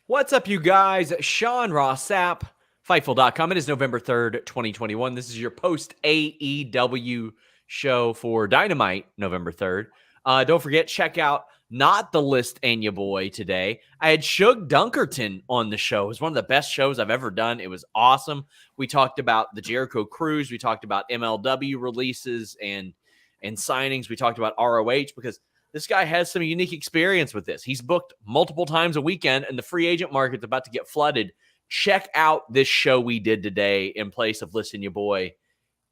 What's up, you guys? Sean Ross Sapp, Fightful.com. It is November 3rd, 2021. This is your post AEW show for Dynamite, November 3rd. Don't forget, check out Not the List and Ya Boy today. I had Shug Dunkerton on the show. It was one of the best shows I've ever done. It was awesome. We talked about the Jericho Cruise. We talked about MLW releases and signings. We talked about ROH because this guy has some unique experience with this. He's booked multiple times a weekend, and the free agent market's about to get flooded. Check out this show we did today in place of Listen Ya Boy.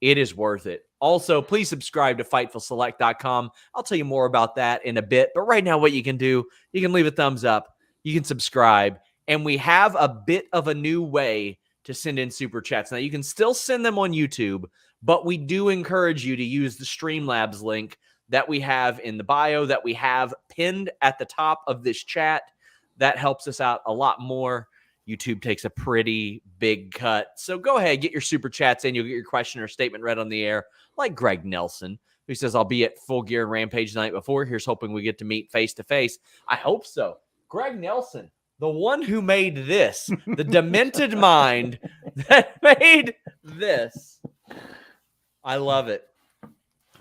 It is worth it. Also, please subscribe to FightfulSelect.com. I'll tell you more about that in a bit. But right now, what you can do, you can leave a thumbs up. You can subscribe. And we have a bit of a new way to send in Super Chats. Now, you can still send them on YouTube, but we do encourage you to use the Streamlabs link that we have in the bio, that we have pinned at the top of this chat. That helps us out a lot more. YouTube takes a pretty big cut. So go ahead, get your Super Chats in. You'll get your question or statement read on the air, like Greg Nelson, who says, I'll be at Full Gear Rampage the night before. Here's hoping we get to meet face-to-face. I hope so. Greg Nelson, the one who made this, the demented mind that made this. I love it.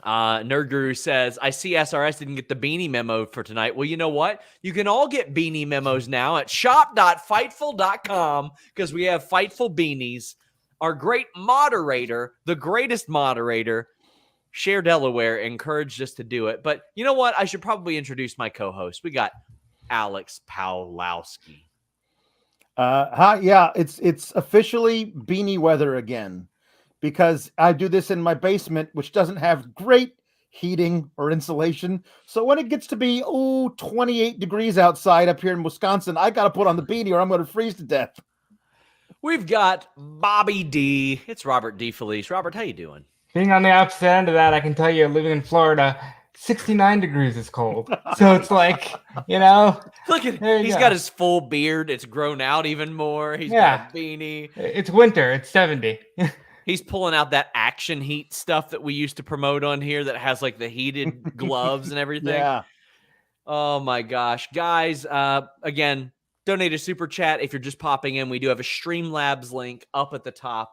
Nerd Guru says, I see SRS didn't get the beanie memo for tonight. Well, you know what? You can all get beanie memos now at shop.fightful.com because we have Fightful beanies. Our great moderator, the greatest moderator, Cher Delaware, encouraged us to do it. But you know what? I should probably introduce my co-host. We got Alex Pawlowski. Hi, yeah, it's officially beanie weather again. Because I do this in my basement, which doesn't have great heating or insulation. So when it gets to be 28 degrees outside up here in Wisconsin, I got to put on the beanie or I'm going to freeze to death. We've got Bobby D. It's Robert DeFelice. Robert, how you doing? Being on the opposite end of that, I can tell you, living in Florida, 69 degrees is cold. So it's like, Look at he's got his full beard. It's grown out even more. He's got a beanie. It's winter. It's 70. He's pulling out that Action Heat stuff that we used to promote on here that has like the heated gloves and everything. Yeah. Oh my gosh. Guys, again, donate a super chat if you're just popping in. We do have a Streamlabs link up at the top.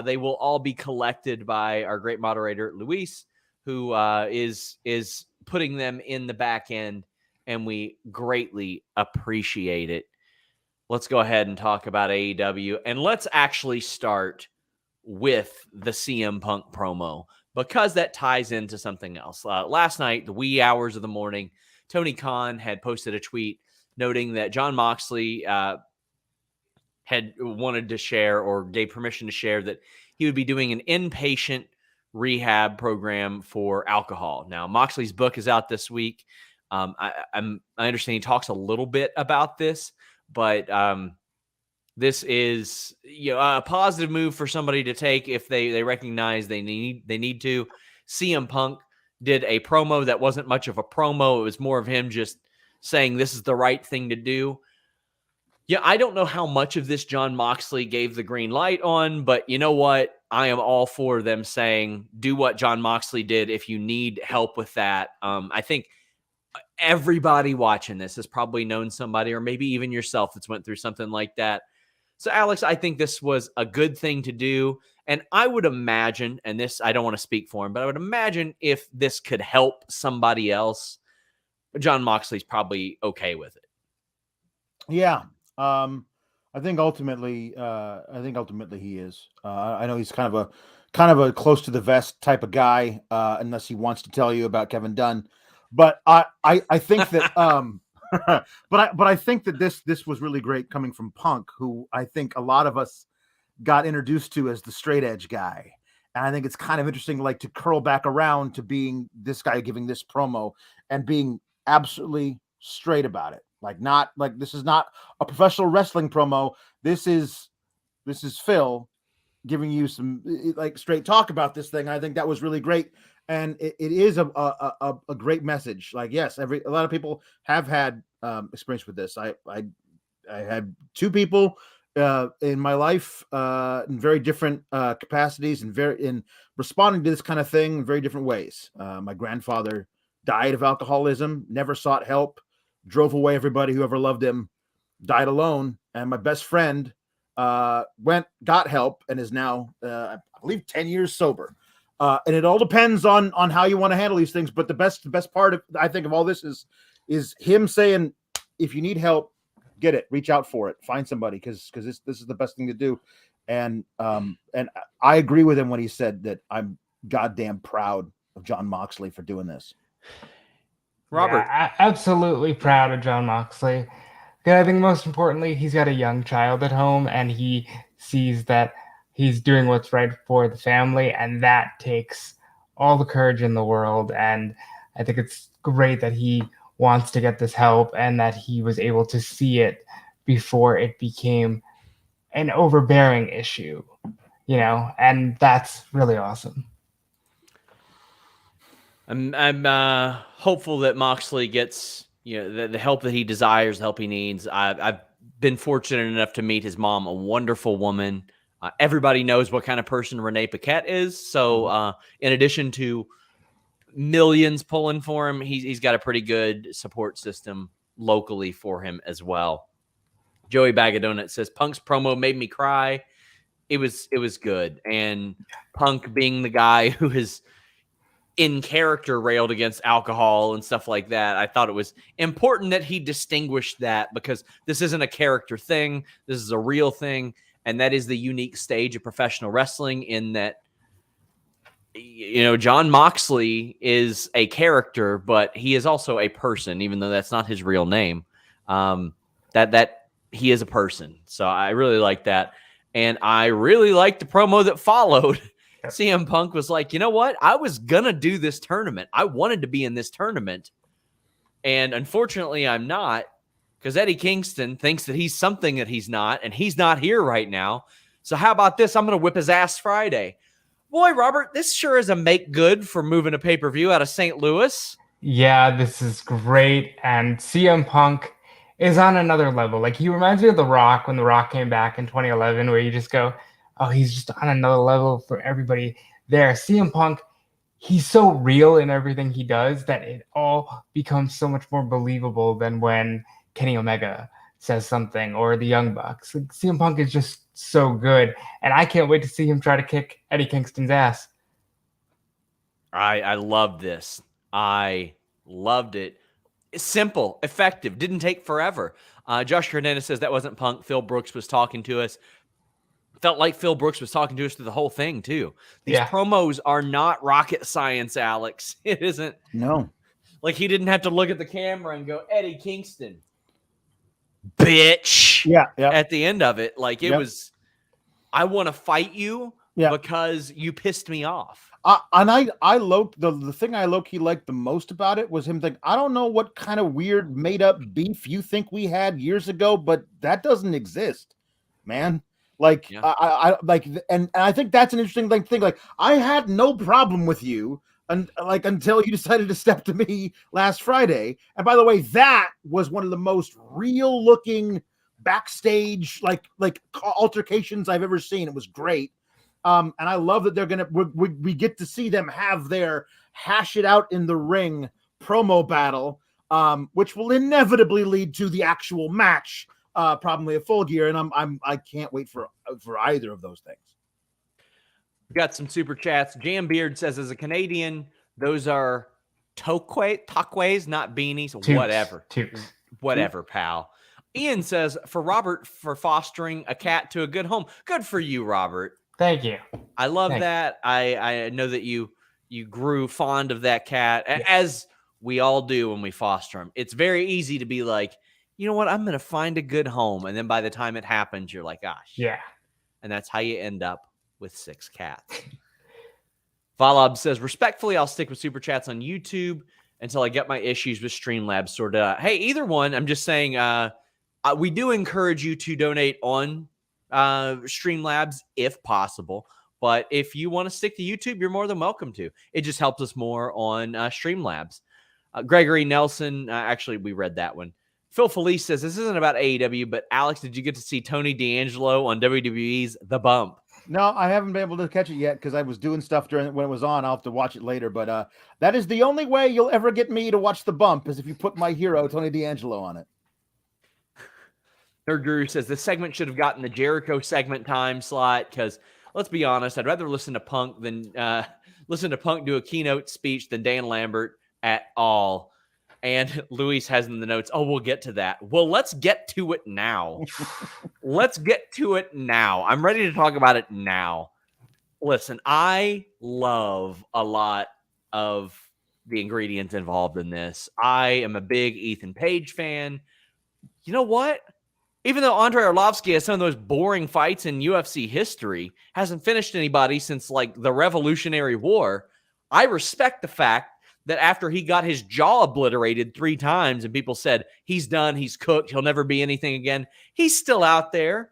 They will all be collected by our great moderator, Luis, who is putting them in the back end, and we greatly appreciate it. Let's go ahead and talk about AEW, and let's actually start with the CM Punk promo because that ties into something else. Last night, the wee hours of the morning, Tony Khan had posted a tweet noting that Jon Moxley had wanted to share or gave permission to share that he would be doing an inpatient rehab program for alcohol. Now, Moxley's book is out this week. I understand he talks a little bit about this, but this is a positive move for somebody to take if they recognize they need to. CM Punk did a promo that wasn't much of a promo. It was more of him just saying this is the right thing to do. Yeah, I don't know how much of this Jon Moxley gave the green light on, but you know what? I am all for them saying do what Jon Moxley did if you need help with that. I think everybody watching this has probably known somebody or maybe even yourself that's went through something like that. So, Alex, I think this was a good thing to do. And I would imagine, and this, I don't want to speak for him, but I would imagine if this could help somebody else, Jon Moxley's probably okay with it. Yeah. I think ultimately he is. I know he's kind of a close to the vest type of guy, unless he wants to tell you about Kevin Dunn. But I think that, but I think that this was really great coming from Punk, who I think a lot of us got introduced to as the straight edge guy. And I think it's kind of interesting, like to curl back around to being this guy giving this promo and being absolutely straight about it. Like not like this is not a professional wrestling promo. This is Phil giving you some like straight talk about this thing. I think that was really great. And it is a great message. Like, yes, a lot of people have had experience with this. I had two people in my life in very different capacities and in responding to this kind of thing in very different ways. My grandfather died of alcoholism, never sought help, drove away everybody who ever loved him. died alone, and my best friend got help, and is now, I believe, 10 years sober. And it all depends on how you want to handle these things. But the best part of, I think, of all this is him saying, if you need help, get it, reach out for it, find somebody, because this is the best thing to do. And I agree with him when he said that I'm goddamn proud of Jon Moxley for doing this. Robert. Yeah, absolutely proud of Jon Moxley. I think most importantly, he's got a young child at home, and he sees that he's doing what's right for the family, and that takes all the courage in the world. And I think it's great that he wants to get this help, and that he was able to see it before it became an overbearing issue, and that's really awesome. I'm hopeful that Moxley gets the help that he desires, the help he needs. I've been fortunate enough to meet his mom, a wonderful woman. Everybody knows what kind of person Renee Paquette is. So in addition to millions pulling for him, he's got a pretty good support system locally for him as well. Joey Bag of Donuts says, Punk's promo made me cry. It was good. And Punk, being the guy who has in character railed against alcohol and stuff like that, I thought it was important that he distinguished that, because this isn't a character thing. This is a real thing. And that is the unique stage of professional wrestling, in that, Jon Moxley is a character, but he is also a person, even though that's not his real name. That he is a person. So I really like that. And I really liked the promo that followed. CM Punk was like, you know what? I was going to do this tournament. I wanted to be in this tournament. And unfortunately, I'm not, because Eddie Kingston thinks that he's something that he's not, and he's not here right now. So how about this? I'm going to whip his ass Friday. Boy, Robert, this sure is a make good for moving a pay-per-view out of St. Louis. Yeah, this is great. And CM Punk is on another level. Like, he reminds me of The Rock when The Rock came back in 2011, where you just go, oh, he's just on another level for everybody there. CM Punk, he's so real in everything he does that it all becomes so much more believable than when Kenny Omega says something, or the Young Bucks. Like, CM Punk is just so good, and I can't wait to see him try to kick Eddie Kingston's ass. I love this. I loved it. It's simple, effective, didn't take forever. Josh Hernandez says that wasn't Punk. Phil Brooks was talking to us. Felt like Phil Brooks was talking to us through the whole thing, too. These promos are not rocket science, Alex. It isn't. No. Like, he didn't have to look at the camera and go, Eddie Kingston, bitch. Yeah. At the end of it, like, it was, I want to fight you because you pissed me off. And the thing I low-key liked the most about it was him thinking, I don't know what kind of weird made-up beef you think we had years ago, but that doesn't exist, man. Like, I like, and I think that's an interesting thing. Like, I had no problem with you until you decided to step to me last Friday. And by the way, that was one of the most real looking backstage like altercations I've ever seen. It was great. And I love that we get to see them have their hash it out in the ring promo battle, which will inevitably lead to the actual match. Probably a Full Gear, and I can't wait for either of those things. We got some super chats. Jam Beard says, as a Canadian, those are taquays, not beanies. Whatever, pal. Ian says, for Robert, for fostering a cat to a good home. Good for you, Robert. Thank you. I love that. I know that you grew fond of that cat, as we all do when we foster them. It's very easy to be like, you know what? I'm going to find a good home. And then by the time it happens, you're like, gosh. Yeah. And that's how you end up with 6 cats. Valab says, respectfully, I'll stick with super chats on YouTube until I get my issues with Streamlabs sorted out. Hey, either one. I'm just saying, we do encourage you to donate on Streamlabs if possible. But if you want to stick to YouTube, you're more than welcome to. It just helps us more on Streamlabs. Gregory Nelson, actually, we read that one. Phil Felice says, this isn't about AEW, but Alex, did you get to see Tony D'Angelo on WWE's The Bump? No, I haven't been able to catch it yet because I was doing stuff when it was on. I'll have to watch it later. But that is the only way you'll ever get me to watch The Bump, is if you put my hero, Tony D'Angelo, on it. Nerd Guru says this segment should have gotten the Jericho segment time slot because let's be honest, I'd rather listen to Punk do a keynote speech than Dan Lambert at all. And Luis has in the notes, oh, we'll get to that. Well, let's get to it now. Let's get to it now. I'm ready to talk about it now. Listen, I love a lot of the ingredients involved in this. I am a big Ethan Page fan. You know what? Even though Andrade Arlovski has some of those boring fights in UFC history, hasn't finished anybody since like the Revolutionary War, I respect the fact that after he got his jaw obliterated 3 times and people said, he's done, he's cooked, he'll never be anything again, he's still out there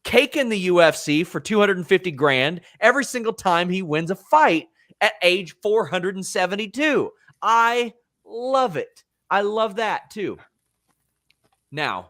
caking the UFC for $250,000 every single time he wins a fight at age 472. I love it. I love that too. Now,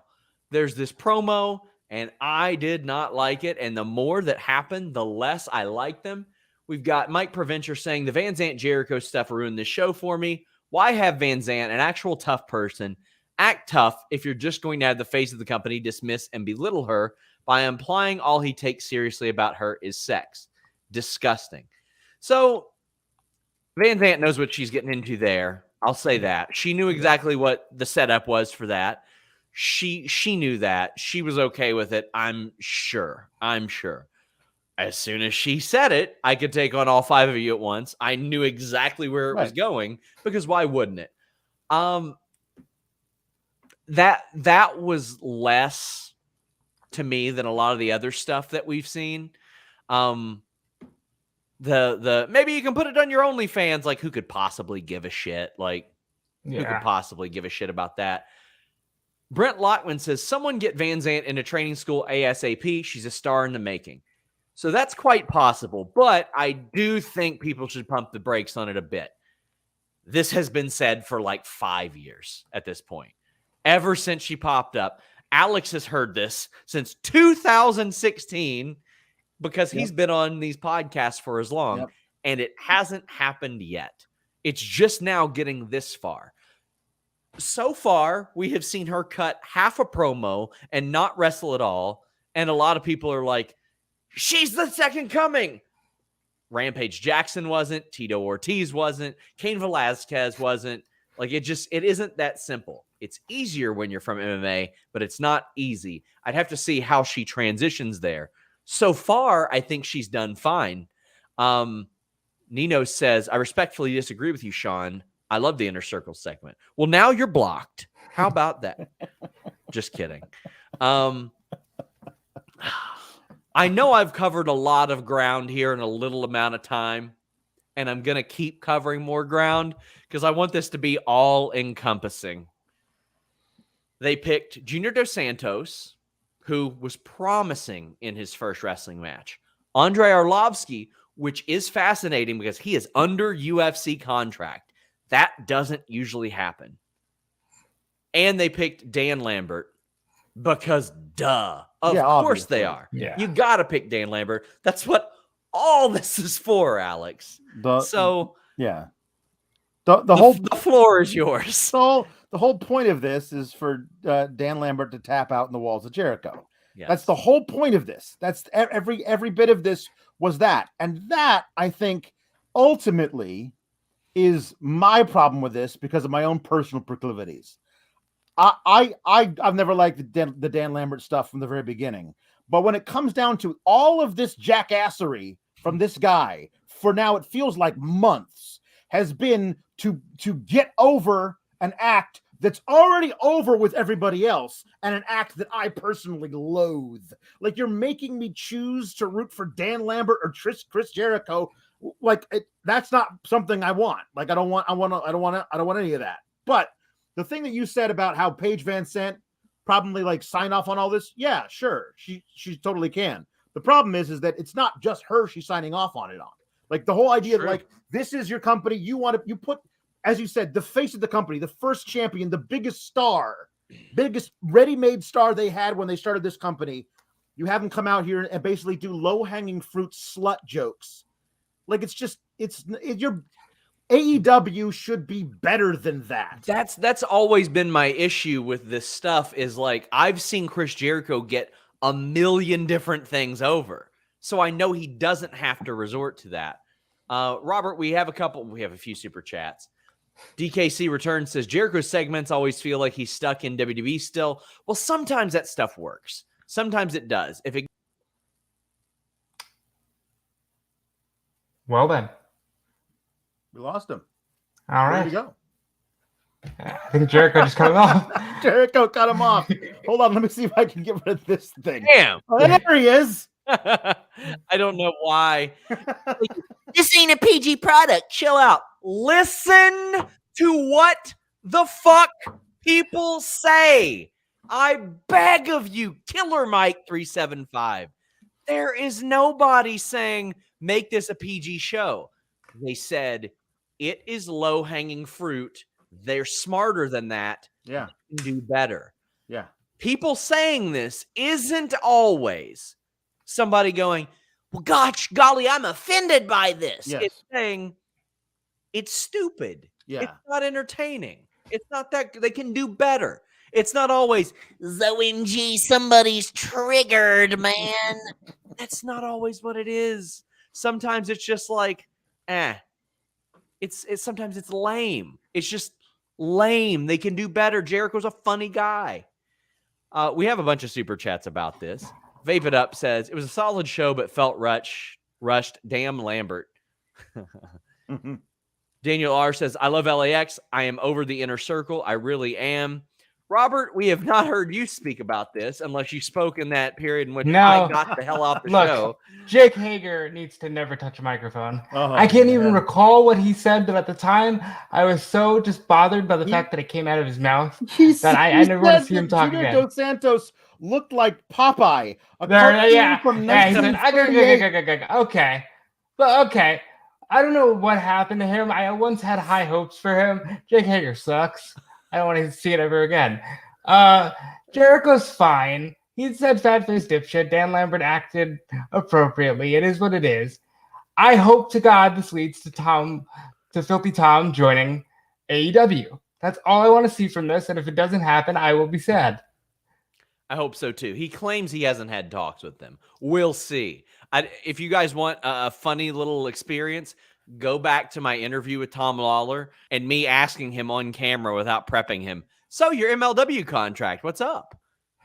there's this promo, and I did not like it. And the more that happened, the less I like them. We've got Mike Provencher saying the Van Zant Jericho stuff ruined this show for me. Why have Van Zant, an actual tough person, act tough if you're just going to have the face of the company dismiss and belittle her by implying all he takes seriously about her is sex? Disgusting. So Van Zant knows what she's getting into there. I'll say that. She knew exactly what the setup was for that. She knew that. She was okay with it. I'm sure. As soon as she said it, I could take on all 5 of you at once. I knew exactly where it was going because why wouldn't it? That was less to me than a lot of the other stuff that we've seen. The maybe you can put it on your OnlyFans. Like, who could possibly give a shit? Like, who could possibly give a shit about that? Brent Lockman says, someone get Van Zant into training school ASAP. She's a star in the making. So that's quite possible, but I do think people should pump the brakes on it a bit. This has been said for like 5 years at this point. Ever since she popped up, Alex has heard this since 2016 because he's been on these podcasts for as long, and it hasn't happened yet. It's just now getting this far. So far, we have seen her cut half a promo and not wrestle at all, and a lot of people are like, she's the second coming. Rampage Jackson wasn't. Tito Ortiz wasn't. Cain Velasquez wasn't. Like, it isn't that simple. It's easier when you're from MMA, but it's not easy. I'd have to see how she transitions there. So far, I think she's done fine. Nino says, I respectfully disagree with you, Sean. I love the Inner Circle segment. Well, now you're blocked. How about that? Just kidding. I know I've covered a lot of ground here in a little amount of time, and I'm going to keep covering more ground because I want this to be all-encompassing. They picked Junior Dos Santos, who was promising in his first wrestling match. Andrade Arlovski, which is fascinating because he is under UFC contract. That doesn't usually happen. And they picked Dan Lambert because, duh. Of course they are. Yeah. You got to pick Dan Lambert. That's what all this is for, Alex. The floor is yours. So the whole point of this is for Dan Lambert to tap out in the walls of Jericho. Yes. That's the whole point of this. That's every bit of this was that. And that, I think, ultimately is my problem with this because of my own personal proclivities. I've never liked the Dan Lambert stuff from the very beginning. But when it comes down to all of this jackassery from this guy, for now it feels like months, has been to get over an act that's already over with everybody else and an act that I personally loathe. Like, you're making me choose to root for Dan Lambert or Chris Jericho. Like, that's not something I want. Like, I don't want any of that. But the thing that you said about how Paige Van Zandt probably like sign off on all this, yeah, sure, she totally can. The problem is that it's not just her she's signing off on it on. Like, the whole idea of like, this is your company, you put, as you said, the face of the company, the first champion, the biggest star, biggest ready-made star they had when they started this company. You have them come out here and basically do low-hanging fruit slut jokes. Like, it's AEW should be better than that. That's always been my issue with this stuff is like I've seen Chris Jericho get a million different things over. So I know he doesn't have to resort to that. Robert, we have a few super chats. DKC Return says Jericho's segments always feel like he's stuck in WWE still. Well, sometimes that stuff works. Sometimes it does. Well then. We lost him. All Where'd right. he go? I think Jericho just cut him off. Jericho cut him off. Hold on, let me see if I can get rid of this thing. Damn. Oh, there he is. I don't know why. This ain't a PG product. Chill out. Listen to what the fuck people say. I beg of you, Killer Mike 375. There is nobody saying make this a PG show. They said it is low-hanging fruit. They're smarter than that. Yeah. They can do better. Yeah. People saying this isn't always somebody going, well, gosh, golly, I'm offended by this. Yes. It's saying it's stupid. Yeah. It's not entertaining. It's not that they can do better. It's not always, OMG, somebody's triggered, man. that's not always what it is. Sometimes it's just like, It's sometimes it's lame. It's just lame. They can do better. Jericho's a funny guy. We have a bunch of super chats about this. Vape It Up says, it was a solid show, but felt rushed. Damn Lambert. Daniel R says, I love LAX. I am over the inner circle. I really am. Robert, we have not heard you speak about this unless you spoke in that period in which I got the hell off the show. Jake Hager needs to never touch a microphone. Oh, I can't even recall what he said, but at the time, I was so just bothered by the fact that it came out of his mouth that I never want to see him talk Junior again. Dos Santos looked like Popeye. A There, cartoon yeah, from yeah, he said, 1938. okay. But okay. I don't know what happened to him. I once had high hopes for him. Jake Hager sucks. I don't want to see it ever again. Jericho's fine. He said fat-faced dipshit. Dan Lambert acted appropriately. It is what it is. I hope to God this leads to Filthy Tom joining AEW. That's all I want to see from this. And if it doesn't happen, I will be sad. I hope so too. He claims he hasn't had talks with them. We'll see. If you guys want a funny little experience, go back to my interview with Tom Lawler and me asking him on camera without prepping him. So your MLW contract, what's up?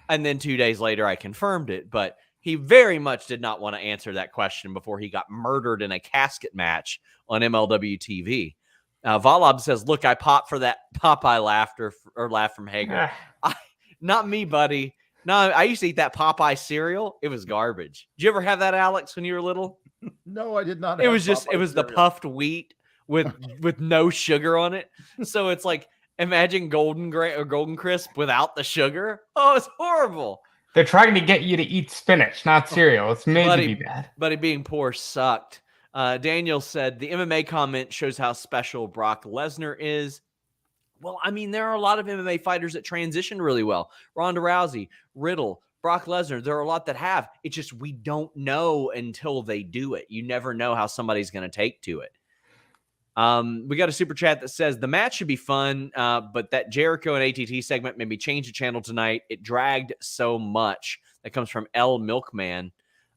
And then 2 days later, I confirmed it. But he very much did not want to answer that question before he got murdered in a casket match on MLW TV. Volob says, look, I popped for that Popeye laugh from Hager. Not me, buddy. No, I used to eat that Popeye cereal. It was garbage. Did you ever have that, Alex, when you were little? No, I did not. It was the puffed wheat with no sugar on it. So it's like, imagine Golden Crisp without the sugar. Oh, it's horrible. They're trying to get you to eat spinach, not cereal. It's made to be bad. Buddy, being poor sucked. Daniel said, the MMA comment shows how special Brock Lesnar is. Well, I mean, there are a lot of MMA fighters that transition really well. Ronda Rousey, Riddle, Brock Lesnar, there are a lot that have. It's just we don't know until they do it. You never know how somebody's going to take to it. We got a super chat that says, the match should be fun, but that Jericho and ATT segment made me change the channel tonight. It dragged so much. That comes from L Milkman.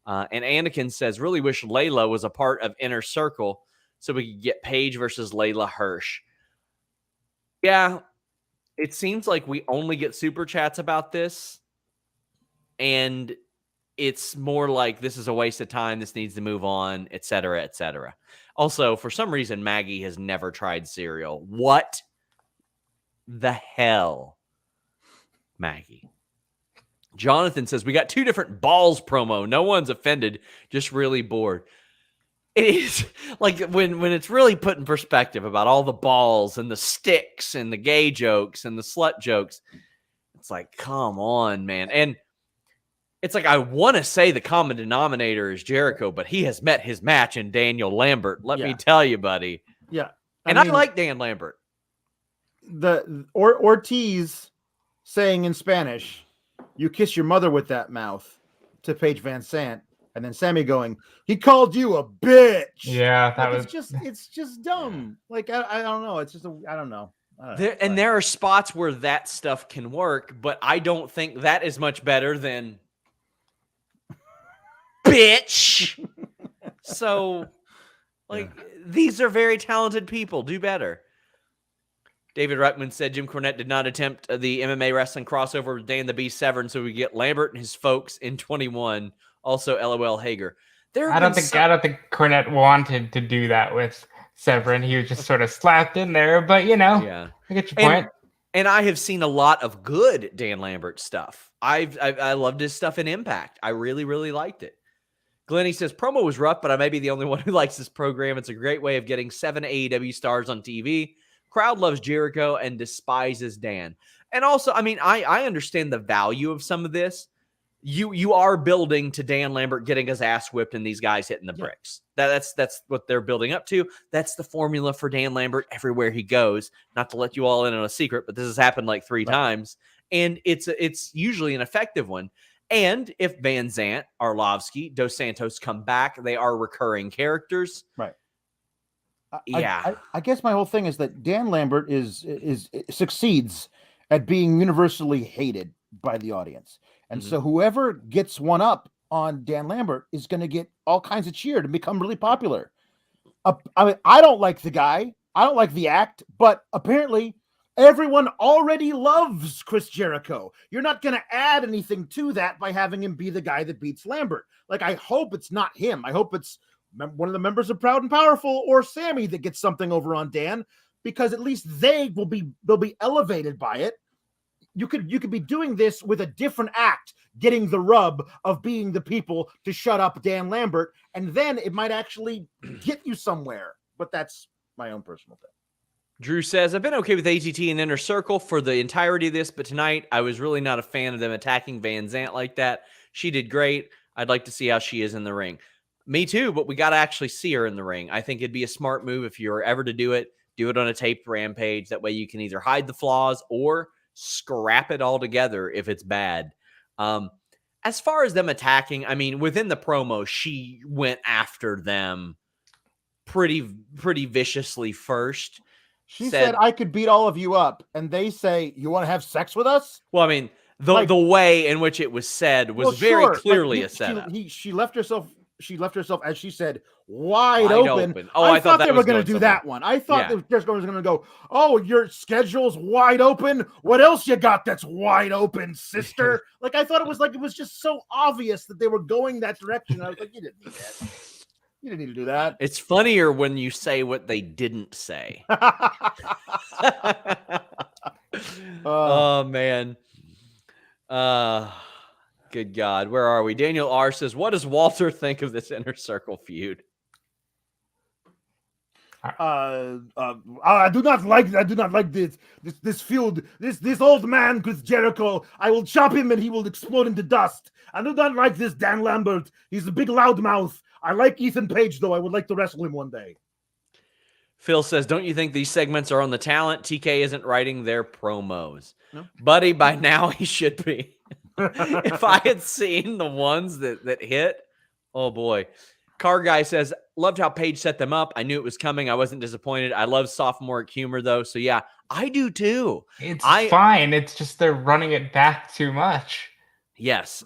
And Anakin says, really wish Layla was a part of Inner Circle so we could get Paige versus Layla Hirsch. Yeah, it seems like we only get super chats about this. And it's more like this is a waste of time. This needs to move on, et cetera, et cetera. Also, for some reason, Maggie has never tried cereal. What the hell, Maggie? Jonathan says, we got 2 different balls promo. No one's offended, just really bored. It is like when it's really put in perspective about all the balls and the sticks and the gay jokes and the slut jokes. It's like, come on, man. And it's like, I want to say the common denominator is Jericho, but he has met his match in Daniel Lambert. Let me tell you, buddy. Yeah. I like Dan Lambert. Ortiz saying in Spanish, you kiss your mother with that mouth, to Paige Van Sant. And then Sammy going, he called you a bitch. Yeah, that Like, was it's just dumb. Like, I don't know. It's just, I don't know. There are spots where that stuff can work, but I don't think that is much better than bitch. So, like, these are very talented people. Do better. David Ruckman said Jim Cornette did not attempt the MMA wrestling crossover with Dan the Beast Severn, so we get Lambert and his folks in 21. Also, LOL Hager. I don't think Cornette wanted to do that with Severn. He was just sort of slapped in there, but yeah, I get your point. And I have seen a lot of good Dan Lambert stuff. I loved his stuff in Impact. I really, really liked it. Glennie says promo was rough, but I may be the only one who likes this program. It's a great way of getting 7 AEW stars on TV. Crowd loves Jericho and despises Dan. And also, I mean, I understand the value of some of this. You are building to Dan Lambert getting his ass whipped and these guys hitting the bricks. That's what they're building up to. That's the formula for Dan Lambert everywhere he goes. Not to let you all in on a secret, but this has happened like 3 times. And it's usually an effective one. And if Van Zant, Arlovsky, Dos Santos come back, they are recurring characters. Right. Yeah. I guess my whole thing is that Dan Lambert succeeds at being universally hated by the audience. And so whoever gets one up on Dan Lambert is going to get all kinds of cheered and become really popular. I mean, I don't like the guy. I don't like the act, but apparently everyone already loves Chris Jericho. You're not going to add anything to that by having him be the guy that beats Lambert. Like, I hope it's not him. I hope it's one of the members of Proud and Powerful or Sammy that gets something over on Dan, because at least they'll be elevated by it. You could be doing this with a different act, getting the rub of being the people to shut up Dan Lambert, and then it might actually get you somewhere. But that's my own personal thing. Drew says, I've been okay with ATT and Inner Circle for the entirety of this, but tonight I was really not a fan of them attacking Van Zant like that. She did great. I'd like to see how she is in the ring. Me too, but we got to actually see her in the ring. I think it'd be a smart move if you're ever to do it on a taped Rampage. That way you can either hide the flaws or scrap it all together if it's bad. As far as them attacking, I mean, within the promo, she went after them pretty viciously first. She said, I could beat all of you up. And they say, you want to have sex with us? Well, I mean, the way in which it was said was very clearly a setup. She left herself, as she said, wide open. Oh, I thought they were going to do that one. I thought they were going to go, oh, your schedule's wide open. What else you got that's wide open, sister? Like, I thought it was just so obvious that they were going that direction. I was like, you didn't need that. You didn't need to do that. It's funnier when you say what they didn't say. Oh, man. Good God. Where are we? Daniel R. says, what does Walter think of this Inner Circle feud? I do not like this feud. This old man Chris Jericho. I will chop him and he will explode into dust. I do not like this Dan Lambert. He's a big loudmouth. I like Ethan Page, though. I would like to wrestle him one day. Phil says, don't you think these segments are on the talent? TK isn't writing their promos. No. Buddy, by now he should be. If I had seen the ones that hit, oh boy. Car Guy says, loved how Page set them up. I knew it was coming. I wasn't disappointed. I love sophomoric humor, though. So, yeah, I do, too. It's fine. It's just they're running it back too much. Yes.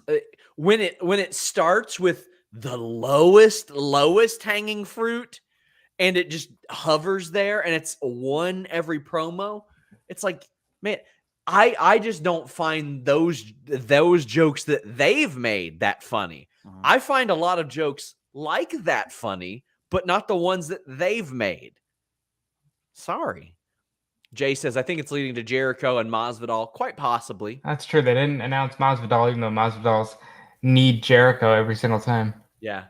When it starts with the lowest hanging fruit and it just hovers there and it's one every promo, it's like, man, I just don't find those jokes that they've made that funny. I find a lot of jokes like that funny, but not the ones that they've made. Sorry. Jay says, I think it's leading to Jericho and Masvidal, quite possibly. That's true. They didn't announce Masvidal, even though Masvidal's need Jericho every single time. Yeah.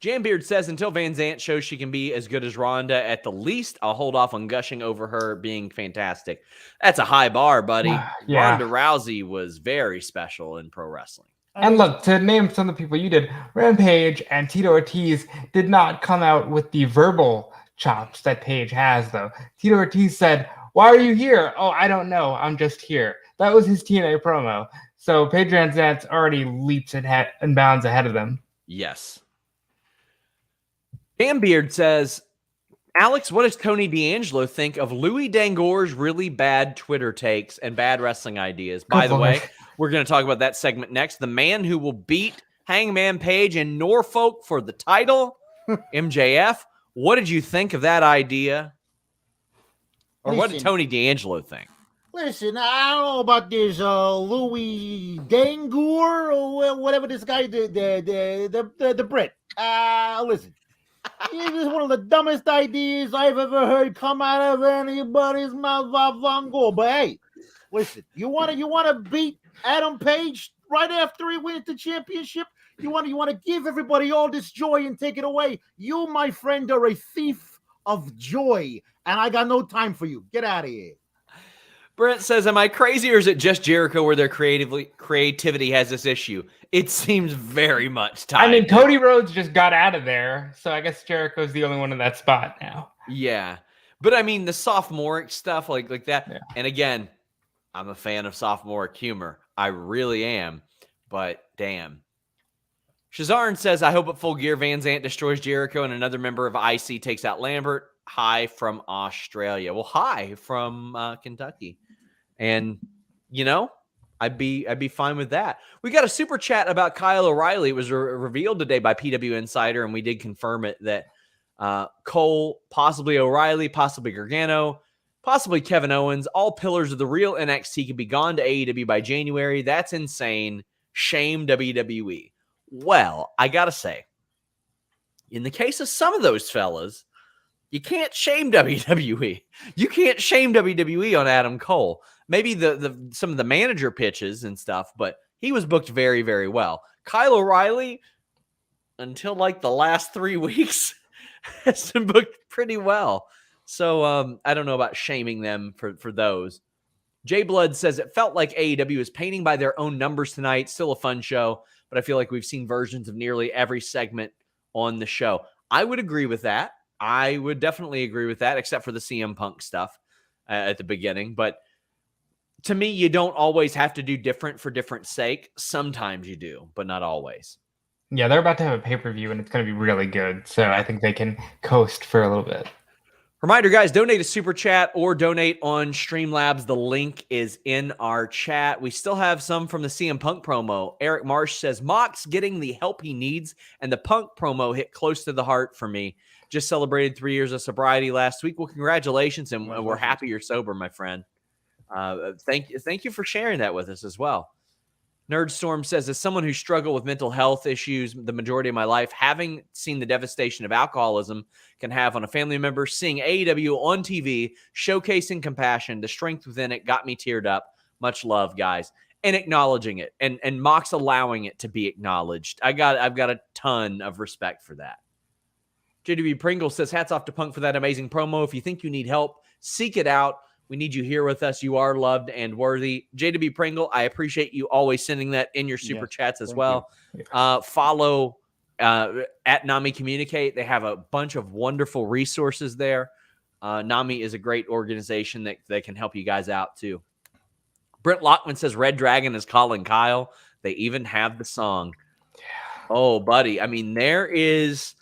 Jambeard says, until Van Zant shows she can be as good as Ronda, at the least, I'll hold off on gushing over her being fantastic. That's a high bar, buddy. Yeah. Ronda Rousey was very special in pro wrestling. And look, to name some of the people you did, Rampage and Tito Ortiz did not come out with the verbal chops that Paige has, though. Tito Ortiz said, why are you here? Oh, I don't know. I'm just here. That was his TNA promo. So Paige Van Zant's already leaps and bounds ahead of them. Yes. Beard says, Alex, what does Tony D'Angelo think of Louis Dangore's really bad Twitter takes and bad wrestling ideas? By the way, we're going to talk about that segment next. The man who will beat Hangman Page in Norfolk for the title, MJF. What did you think of that idea? Or what did Tony D'Angelo think? Listen, I don't know about this Louis Dangoor or whatever this guy, the Brit. Listen. This is one of the dumbest ideas I've ever heard come out of anybody's mouth. But hey, listen, you want to beat Adam Page right after he wins the championship? You want to give everybody all this joy and take it away? You, my friend, are a thief of joy, and I got no time for you. Get out of here. Brent says, am I crazy or is it just Jericho where their creativity has this issue? It seems very much tied. I mean, Cody Rhodes just got out of there, so I guess Jericho's the only one in that spot now. Yeah. But I mean, the sophomoric stuff like that. Yeah. And again, I'm a fan of sophomoric humor. I really am. But damn. Shazarn says, I hope at Full Gear Van Zant destroys Jericho and another member of IC takes out Lambert. Hi from Australia. Well, hi from Kentucky. And, you know, I'd be fine with that. We got a super chat about Kyle O'Reilly. It was revealed today by PW Insider, and we did confirm it that Cole, possibly O'Reilly, possibly Gargano, possibly Kevin Owens, all pillars of the real NXT could be gone to AEW by January. That's insane. Shame WWE. Well, I got to say, in the case of some of those fellas, you can't shame WWE. You can't shame WWE on Adam Cole. Maybe some of the manager pitches and stuff, but he was booked very, very well. Kyle O'Reilly, until like the last 3 weeks, has been booked pretty well. So I don't know about shaming them for those. Jay Blood says it felt like AEW is painting by their own numbers tonight. Still a fun show, but I feel like we've seen versions of nearly every segment on the show. I would agree with that. I would definitely agree with that, except for the CM Punk stuff at the beginning. But to me, you don't always have to do different for different sake. Sometimes you do, but not always. Yeah, they're about to have a pay-per-view, and it's going to be really good. So I think they can coast for a little bit. Reminder, guys, donate a super chat or donate on Streamlabs. The link is in our chat. We still have some from the CM Punk promo. Eric Marsh says, Mox getting the help he needs, and the Punk promo hit close to the heart for me. Just celebrated 3 years of sobriety last week. Well, congratulations, and we're happy you're sober, my friend. Thank you for sharing that with us as well. Nerdstorm says, as someone who struggled with mental health issues the majority of my life, having seen the devastation of alcoholism can have on a family member, seeing AEW on TV, showcasing compassion, the strength within it got me teared up. Much love, guys. And acknowledging it and Mox allowing it to be acknowledged. I've got a ton of respect for that. JW Pringle says, hats off to Punk for that amazing promo. If you think you need help, seek it out. We need you here with us. You are loved and worthy. JW Pringle, I appreciate you always sending that in your super chats as well. Follow at NAMI Communicate. They have a bunch of wonderful resources there. NAMI is a great organization that can help you guys out too. Brent Lockman says, Red Dragon is calling Kyle. They even have the song. Oh, buddy. I mean, there is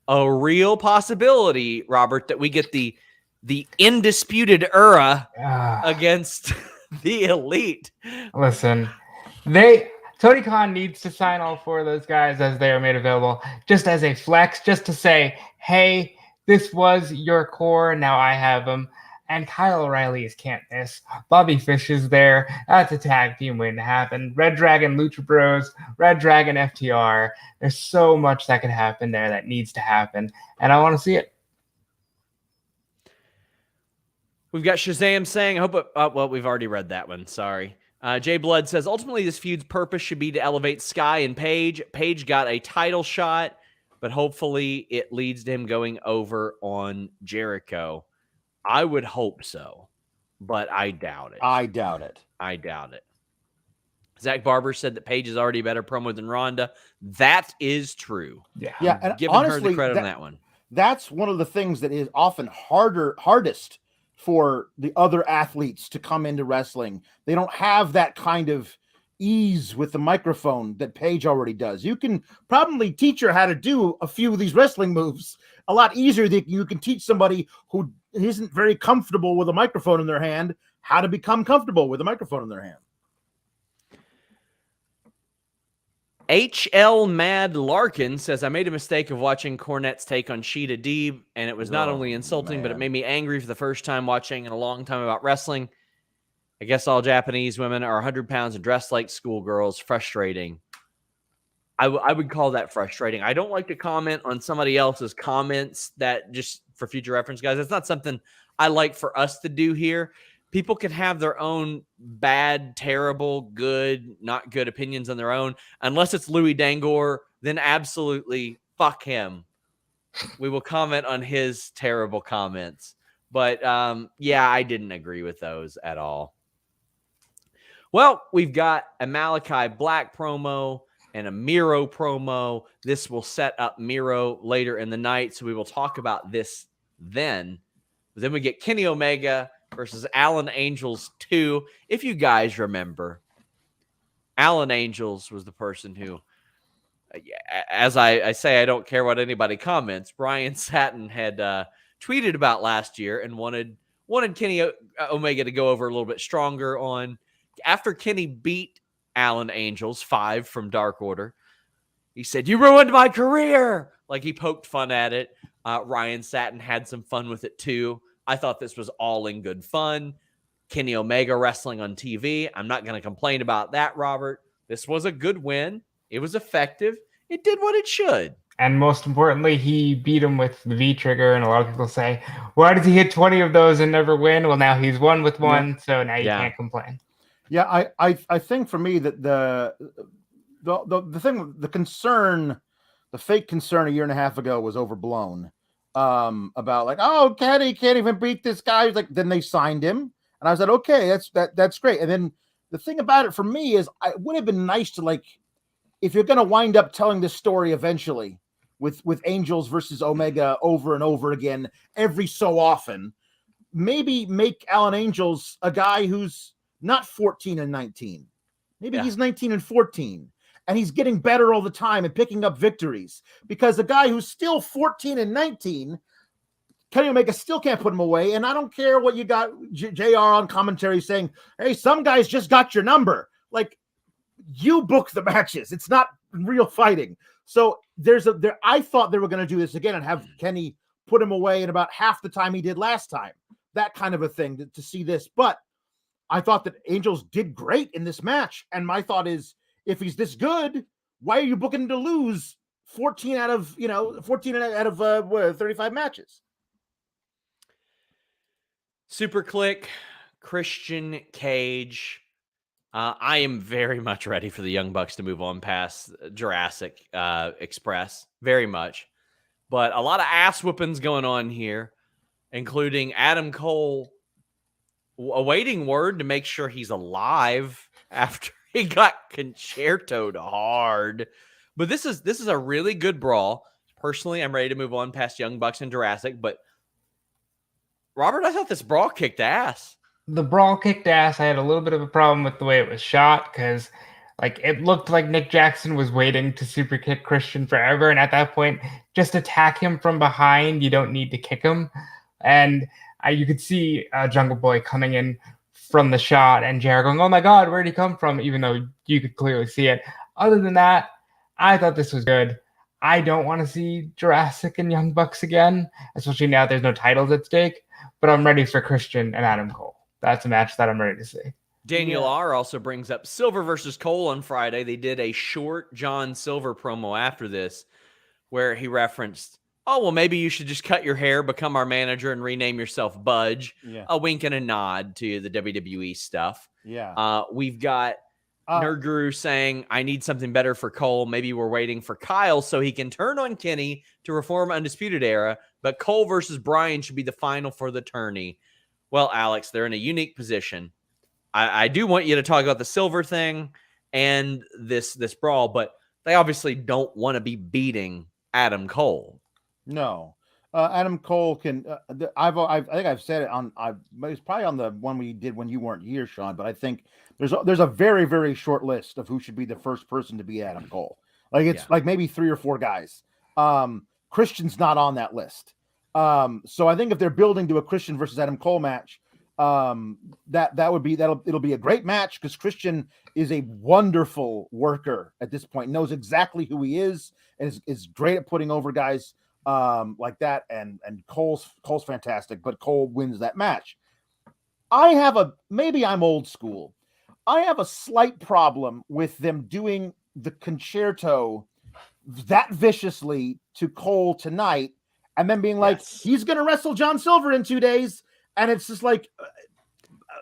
a real possibility, Robert, that we get the undisputed era against the Elite. Listen, Tony Khan needs to sign all four of those guys as they are made available, just as a flex, just to say, hey, this was your core, now I have them. And Kyle O'Reilly is can't miss. Bobby Fish is there. That's a tag team waiting to happen. Red Dragon, Lucha Bros, Red Dragon, FTR. There's so much that could happen there that needs to happen, and I want to see it. We've got Shazam saying, I hope it, well, we've already read that one. Sorry. Jay Blood says, ultimately, this feud's purpose should be to elevate Sky and Paige. Paige got a title shot, but hopefully it leads to him going over on Jericho. I would hope so, but I doubt it. I doubt it. Zach Barber said that Paige is already a better promo than Ronda. That is true. Yeah. And giving honestly, her the credit on that one. That's one of the things that is often hardest for the other athletes to come into wrestling. They don't have that kind of ease with the microphone that Paige already does. You can probably teach her how to do a few of these wrestling moves a lot easier than you can teach somebody who isn't very comfortable with a microphone in their hand how to become comfortable with a microphone in their hand. HL Mad Larkin says, I made a mistake of watching Cornette's take on Sheeta Deeb, and it was not only insulting, but it made me angry for the first time watching in a long time about wrestling. I guess all Japanese women are 100 pounds and dressed like schoolgirls. Frustrating. I would call that frustrating. I don't like to comment on somebody else's comments, that just for future reference, guys. That's not something I like for us to do here. People can have their own bad, terrible, good, not good opinions on their own. Unless it's Louis Dangor, then absolutely fuck him. We will comment on his terrible comments. But yeah, I didn't agree with those at all. Well, we've got a Malachi Black promo and a Miro promo. This will set up Miro later in the night, so we will talk about this then. But then we get Kenny Omega versus Alan Angels 2. If you guys remember, Alan Angels was the person who, as I say, I don't care what anybody comments. Brian Satin had tweeted about last year and wanted Kenny Omega to go over a little bit stronger on. After Kenny beat Alan Angels 5 from Dark Order, he said, "You ruined my career." Like, he poked fun at it. Ryan Satin had some fun with it too. I thought this was all in good fun. Kenny Omega wrestling on TV. I'm not going to complain about that, Robert. This was a good win. It was effective. It did what it should. And most importantly, he beat him with the V-trigger. And a lot of people say, why does he hit 20 of those and never win? Well, now he's won with one, so now you can't complain. Yeah, I think for me that the thing, the concern, the fake concern a year and a half ago was overblown. About like, oh, Kenny can't even beat this guy. Like, then they signed him, and I said, okay, that's great. And then the thing about it for me is, it would have been nice to, like, if you're going to wind up telling this story eventually with Angels versus Omega over and over again every so often, maybe make Alan Angels a guy who's not 14 and 19. Maybe he's 19 and 14. And he's getting better all the time and picking up victories, because the guy who's still 14 and 19, Kenny Omega still can't put him away. And I don't care what you got JR on commentary saying, hey, some guys just got your number. Like, you book the matches. It's not real fighting. So I thought they were going to do this again and have Kenny put him away in about half the time he did last time. That kind of a thing to see this. But I thought that Angels did great in this match. And my thought is, if he's this good, why are you booking him to lose 14 out of 35 matches? Super Click, Christian Cage. I am very much ready for the Young Bucks to move on past Jurassic Express. Very much. But a lot of ass whoopings going on here, including Adam Cole awaiting word to make sure he's alive after he got concertoed hard. But this is a really good brawl. Personally, I'm ready to move on past Young Bucks and Jurassic. But, Robert, I thought this brawl kicked ass. The brawl kicked ass. I had a little bit of a problem with the way it was shot, because it looked like Nick Jackson was waiting to super kick Christian forever. And at that point, just attack him from behind. You don't need to kick him. And you could see Jungle Boy coming in from the shot and JR going, oh my God, where'd he come from? Even though you could clearly see it. Other than that, I thought this was good. I don't want to see Jurassic and Young Bucks again, especially now there's no titles at stake, but I'm ready for Christian and Adam Cole. That's a match that I'm ready to see. Daniel R. also brings up Silver versus Cole on Friday. They did a short John Silver promo after this where he referenced, oh, well, maybe you should just cut your hair, become our manager, and rename yourself Budge. Yeah. A wink and a nod to the WWE stuff. Yeah. We've got Nerd Guru saying, I need something better for Cole. Maybe we're waiting for Kyle so he can turn on Kenny to reform Undisputed Era, but Cole versus Bryan should be the final for the tourney. Well, Alex, they're in a unique position. I do want you to talk about the Silver thing and this brawl, but they obviously don't want to be beating Adam Cole. No. Adam Cole can. I think I've said it on. It was probably on the one we did when you weren't here, Sean. But I think there's a very very short list of who should be the first person to be Adam Cole. Like it's like maybe 3 or 4 guys. Christian's not on that list. So I think if they're building to a Christian versus Adam Cole match, it'll be a great match because Christian is a wonderful worker at this point, knows exactly who he is, and is great at putting over guys like that. And Cole's fantastic, but Cole wins that match. Maybe I'm old school. I have a slight problem with them doing the concerto that viciously to Cole tonight, and then being like, he's going to wrestle John Silver in 2 days. And it's just like,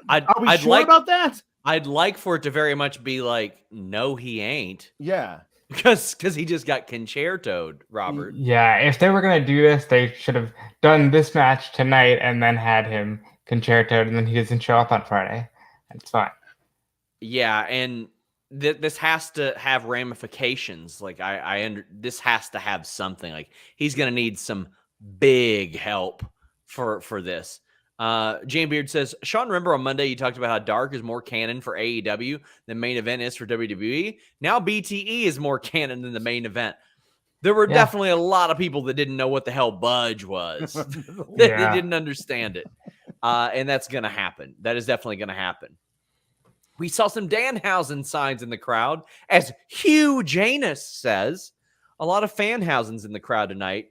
are we sure about that? I'd like for it to very much be like, no, he ain't. Yeah. Because he just got concertoed, Robert. Yeah, if they were going to do this, they should have done this match tonight and then had him concertoed, and then he doesn't show up on Friday. It's fine. Yeah, and this has to have ramifications. Like this has to have something. Like he's going to need some big help for this. Jane Beard says, Sean, remember on Monday you talked about how Dark is more canon for AEW than Main Event is for WWE? Now BTE is more canon than the Main Event. There were definitely a lot of people that didn't know what the hell Budge was. They didn't understand it. And that's going to happen. That is definitely going to happen. We saw some Danhausen signs in the crowd. As Hugh Janus says, a lot of Fanhausens in the crowd tonight.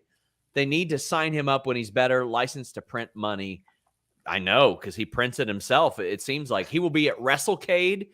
They need to sign him up when he's better, licensed to print money. I know, because he prints it himself. It seems like he will be at WrestleCade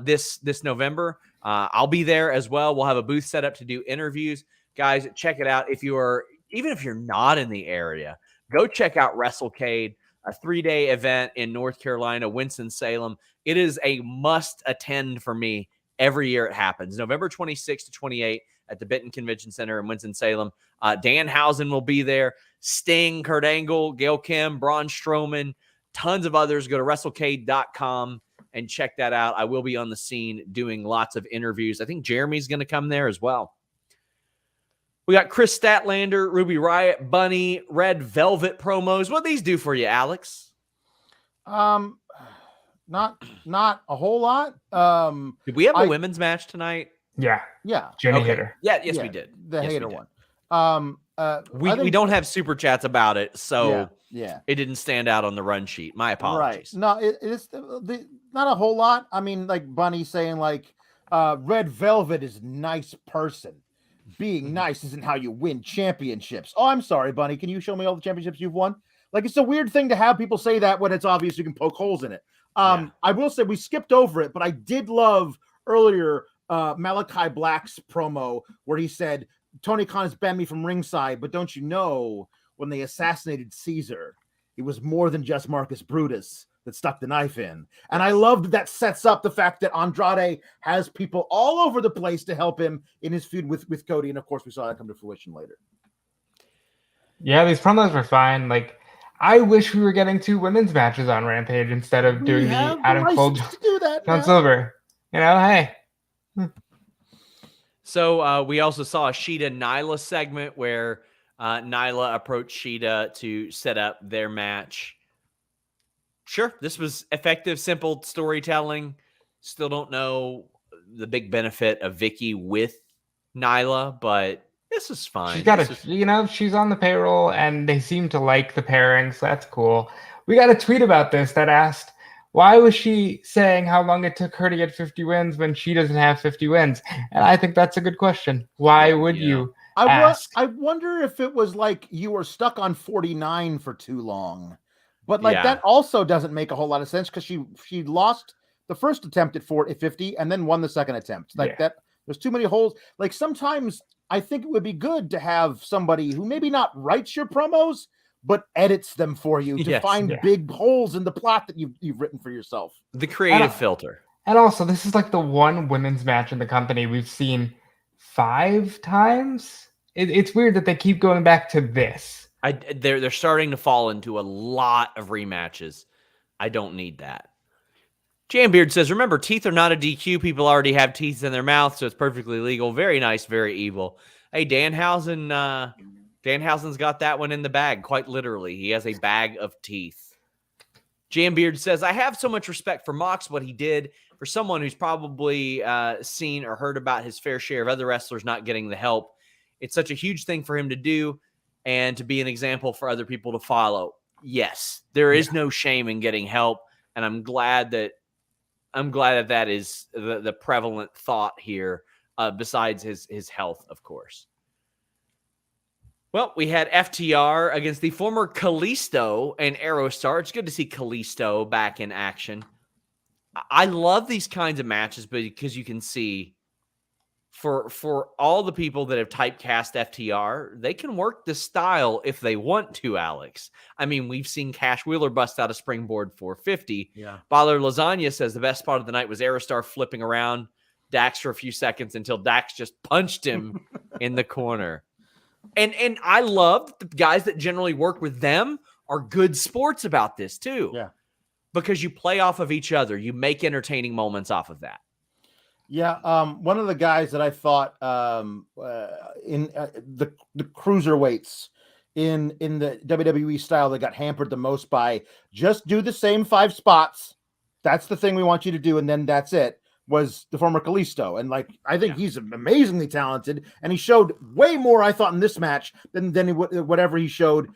this November. I'll be there as well. We'll have a booth set up to do interviews. Guys, check it out. Even if you're not in the area, go check out WrestleCade, a 3-day event in North Carolina, Winston-Salem. It is a must attend for me every year it happens. November 26 to 28 at the Benton Convention Center in Winston-Salem. Danhausen will be there. Sting, Kurt Angle, Gail Kim, Braun Strowman, tons of others. Go to WrestleCade.com and check that out. I will be on the scene doing lots of interviews. I think Jeremy's going to come there as well. We got Chris Statlander, Ruby Riott, Bunny, Red Velvet promos. What do these do for you, Alex? Not a whole lot. Did we have a women's match tonight? Yeah. Jenny Hayter. Yeah, yes, we did. The Hayter one. We don't have super chats about it, so yeah, it didn't stand out on the run sheet. My apologies. Right. No, it's not a whole lot. I mean, like Bunny saying like Red Velvet is a nice person. Being nice isn't how you win championships. Oh, I'm sorry, Bunny. Can you show me all the championships you've won? Like, it's a weird thing to have people say that when it's obvious you can poke holes in it. I will say we skipped over it, but I did love earlier Malachi Black's promo where he said, Tony Khan has banned me from ringside, but don't you know when they assassinated Caesar, it was more than just Marcus Brutus that stuck the knife in. And I loved that sets up the fact that Andrade has people all over the place to help him in his feud with Cody. And of course, we saw that come to fruition later. Yeah, these promos were fine. Like, I wish we were getting 2 women's matches on Rampage instead of doing the Adam Cole John Silver. You know, hey. So we also saw a Sheeta Nyla segment where Nyla approached Sheeta to set up their match. Sure, this was effective, simple storytelling. Still don't know the big benefit of Vicky with Nyla, but this is fine. She's on the payroll, and they seem to like the pairing, so that's cool. We got a tweet about this that asked, why was she saying how long it took her to get 50 wins when she doesn't have 50 wins? And I think that's a good question. Why would you ask? I wonder if it was like you were stuck on 49 for too long. But that also doesn't make a whole lot of sense because she lost the first attempt at 50 and then won the second attempt. That there's too many holes. Like sometimes I think it would be good to have somebody who maybe not writes your promos, but edits them for you to find big holes in the plot that you've written for yourself. The creative filter. And also, this is like the one women's match in the company we've seen 5 times. It's weird that they keep going back to this. They're starting to fall into a lot of rematches. I don't need that. Jambeard says, remember, teeth are not a DQ. People already have teeth in their mouth, so it's perfectly legal. Very nice, very evil. Hey, Danhausen Danhausen's got that one in the bag, quite literally. He has a bag of teeth. Jambeard says, I have so much respect for Mox, what he did. For someone who's probably seen or heard about his fair share of other wrestlers not getting the help, it's such a huge thing for him to do and to be an example for other people to follow. Yes, there is no shame in getting help, and I'm glad that that is the prevalent thought here, besides his health, of course. Well, we had FTR against the former Kalisto and Aerostar. It's good to see Kalisto back in action. I love these kinds of matches because you can see for all the people that have typecast FTR, they can work the style if they want to, Alex. I mean, we've seen Cash Wheeler bust out a springboard 450. Yeah. Baller Lasagna says the best part of the night was Aerostar flipping around Dax for a few seconds until Dax just punched him in the corner. And I love the guys that generally work with them are good sports about this too. Yeah. Because you play off of each other. You make entertaining moments off of that. Yeah. One of the guys that I thought in the cruiserweights in the WWE style that got hampered the most by just do the same 5 spots. That's the thing we want you to do. And then that's it. Was the former Kalisto. And like, I think he's amazingly talented, and he showed way more, I thought, in this match than whatever he showed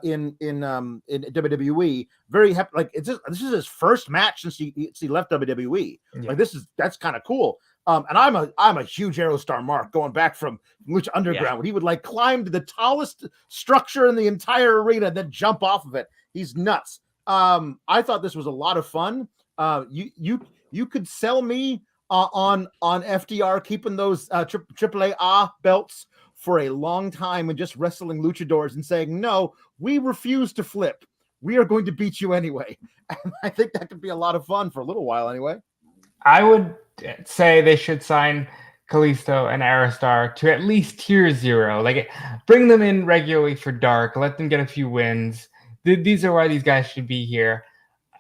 in WWE. Very happy. Like, this is his first match since he left WWE. Yeah. Like, that's kind of cool. And I'm a huge Aerostar mark going back from Lucha Underground when he would like climb to the tallest structure in the entire arena and then jump off of it. He's nuts. I thought this was a lot of fun. You could sell me on FDR keeping those AAA belts for a long time and just wrestling luchadors and saying, no, we refuse to flip. We are going to beat you anyway. And I think that could be a lot of fun for a little while anyway. I would say they should sign Kalisto and Aerostar to at least tier 0. Like, bring them in regularly for Dark. Let them get a few wins. These are why these guys should be here.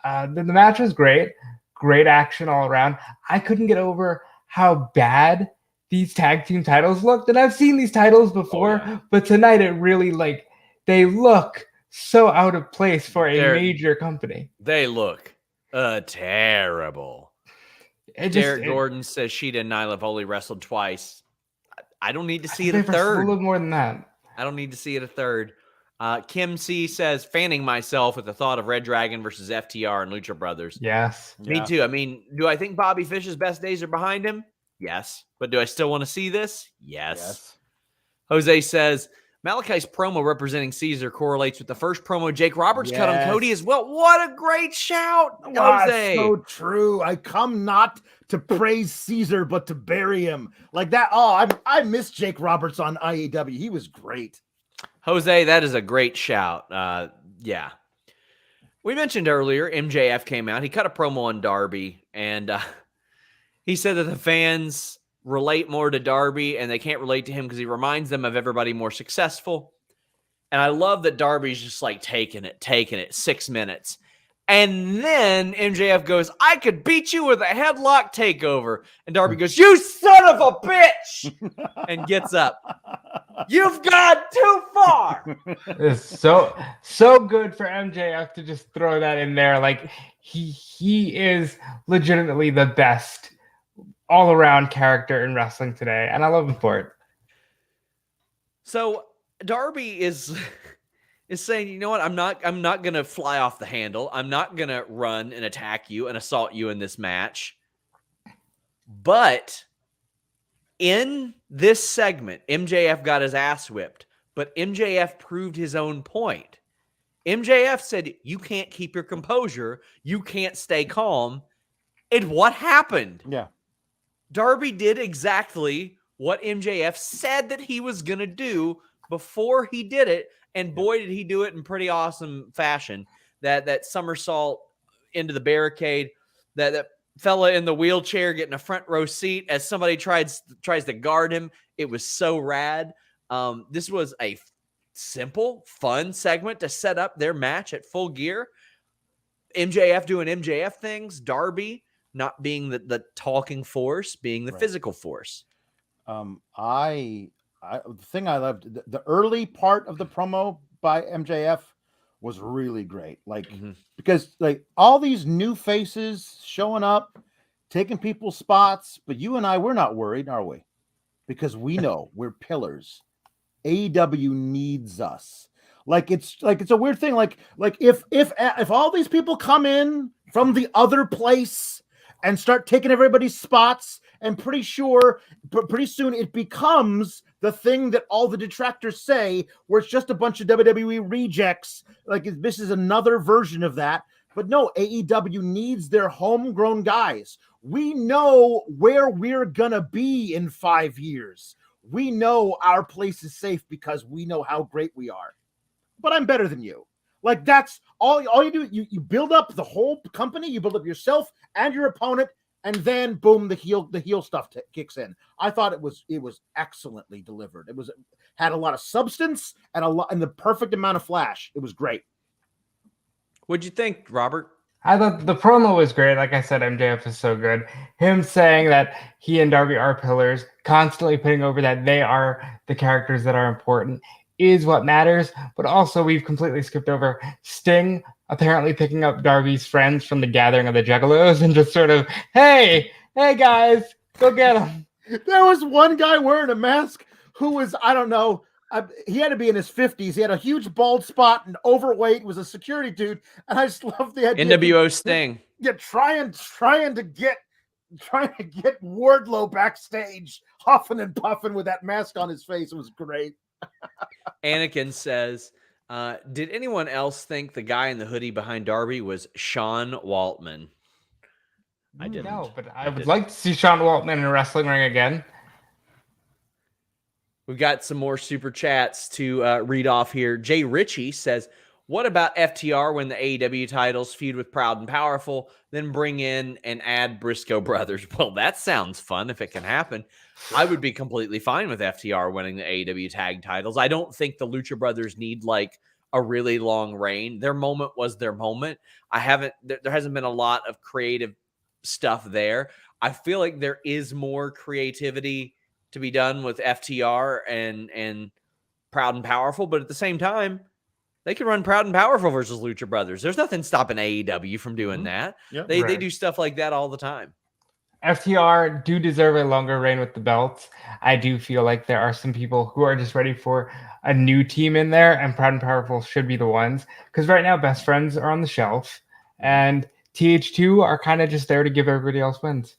The match was great. Great action all around. I couldn't get over how bad these tag team titles looked. And I've seen these titles before, but tonight it really, like, they look so out of place for a major company. They look terrible. Derek Gordon says Sheeta and Nyla have only wrestled twice. I don't need to see it a third. A little more than that. I don't need to see it a third. Kim C says, fanning myself with the thought of Red Dragon versus FTR and Lucha Brothers. Yes. Me too. I mean, do I think Bobby Fish's best days are behind him? Yes. But do I still want to see this? Yes. Jose says, Malachi's promo representing Caesar correlates with the first promo Jake Roberts cut on Cody as well. What a great shout, Jose. So true. I come not to praise Caesar, but to bury him. Like that. Oh, I miss Jake Roberts on AEW. He was great. Jose, that is a great shout. Yeah. We mentioned earlier, MJF came out. He cut a promo on Darby, and he said that the fans relate more to Darby, and they can't relate to him because he reminds them of everybody more successful. And I love that Darby's just like taking it, 6 minutes. And then MJF goes, I could beat you with a headlock takeover. And Darby goes, you son of a bitch! And gets up. You've gone too far. It's so good for MJF to just throw that in there. Like, he is legitimately the best all-around character in wrestling today, and I love him for it. So Darby is saying, you know what? I'm not gonna fly off the handle. I'm not gonna run and attack you and assault you in this match. But in this segment, MJF got his ass whipped, but MJF proved his own point. MJF said, you can't keep your composure. You can't stay calm. And what happened? Yeah. Darby did exactly what MJF said that he was going to do before he did it. And boy, did he do it in pretty awesome fashion. That somersault into the barricade, that fella in the wheelchair getting a front row seat as somebody tries to guard him. It was so rad. This was a simple, fun segment to set up their match at Full Gear. MJF doing MJF things, Darby not being the talking force, being the physical force. I the thing I loved, the early part of the promo by MJF was really great. Like, because like all these new faces showing up, taking people's spots, but you and I, we're not worried, are we? Because we know we're pillars. AEW needs us. Like it's a weird thing. Like if all these people come in from the other place and start taking everybody's spots, and pretty soon it becomes the thing that all the detractors say, where it's just a bunch of WWE rejects. Like this is another version of that. But no, AEW needs their homegrown guys. We know where we're gonna be in 5 years. We know our place is safe because we know how great we are. But I'm better than you. Like that's all you do. You build up the whole company, you build up yourself and your opponent, and then boom, the heel stuff kicks in. I thought it was excellently delivered. It had a lot of substance and the perfect amount of flash. It was great. What'd you think, Robert? I thought the promo was great. Like I said, MJF is so good. Him saying that he and Darby are pillars, constantly putting over that they are the characters that are important, is what matters. But also, we've completely skipped over Sting apparently picking up Darby's friends from the gathering of the Juggalos and just sort of, hey guys, go get them. There was one guy wearing a mask who was, I don't know, he had to be in his 50s. He had a huge bald spot and overweight, was a security dude. And I just love the idea. NWO Sting. Yeah, trying to get Wardlow backstage, huffing and puffing with that mask on his face. It was great. Anakin says, did anyone else think the guy in the hoodie behind Darby was Sean Waltman? I didn't. No, but I would like to see Sean Waltman in a wrestling ring again. We've got some more super chats to read off here. Jay Ritchie says, what about FTR when the AEW titles feud with Proud and Powerful, then bring in and add Briscoe Brothers? Well, that sounds fun if it can happen. I would be completely fine with FTR winning the AEW tag titles. I don't think the Lucha Brothers need like a really long reign. Their moment was their moment. There hasn't been a lot of creative stuff there. I feel like there is more creativity to be done with FTR and Proud and Powerful, but at the same time, they can run Proud and Powerful versus Lucha Brothers. There's nothing stopping AEW from doing that. Yep. They do stuff like that all the time. FTR do deserve a longer reign with the belts. I do feel like there are some people who are just ready for a new team in there, and Proud and Powerful should be the ones. Because right now, Best Friends are on the shelf, and TH2 are kind of just there to give everybody else wins.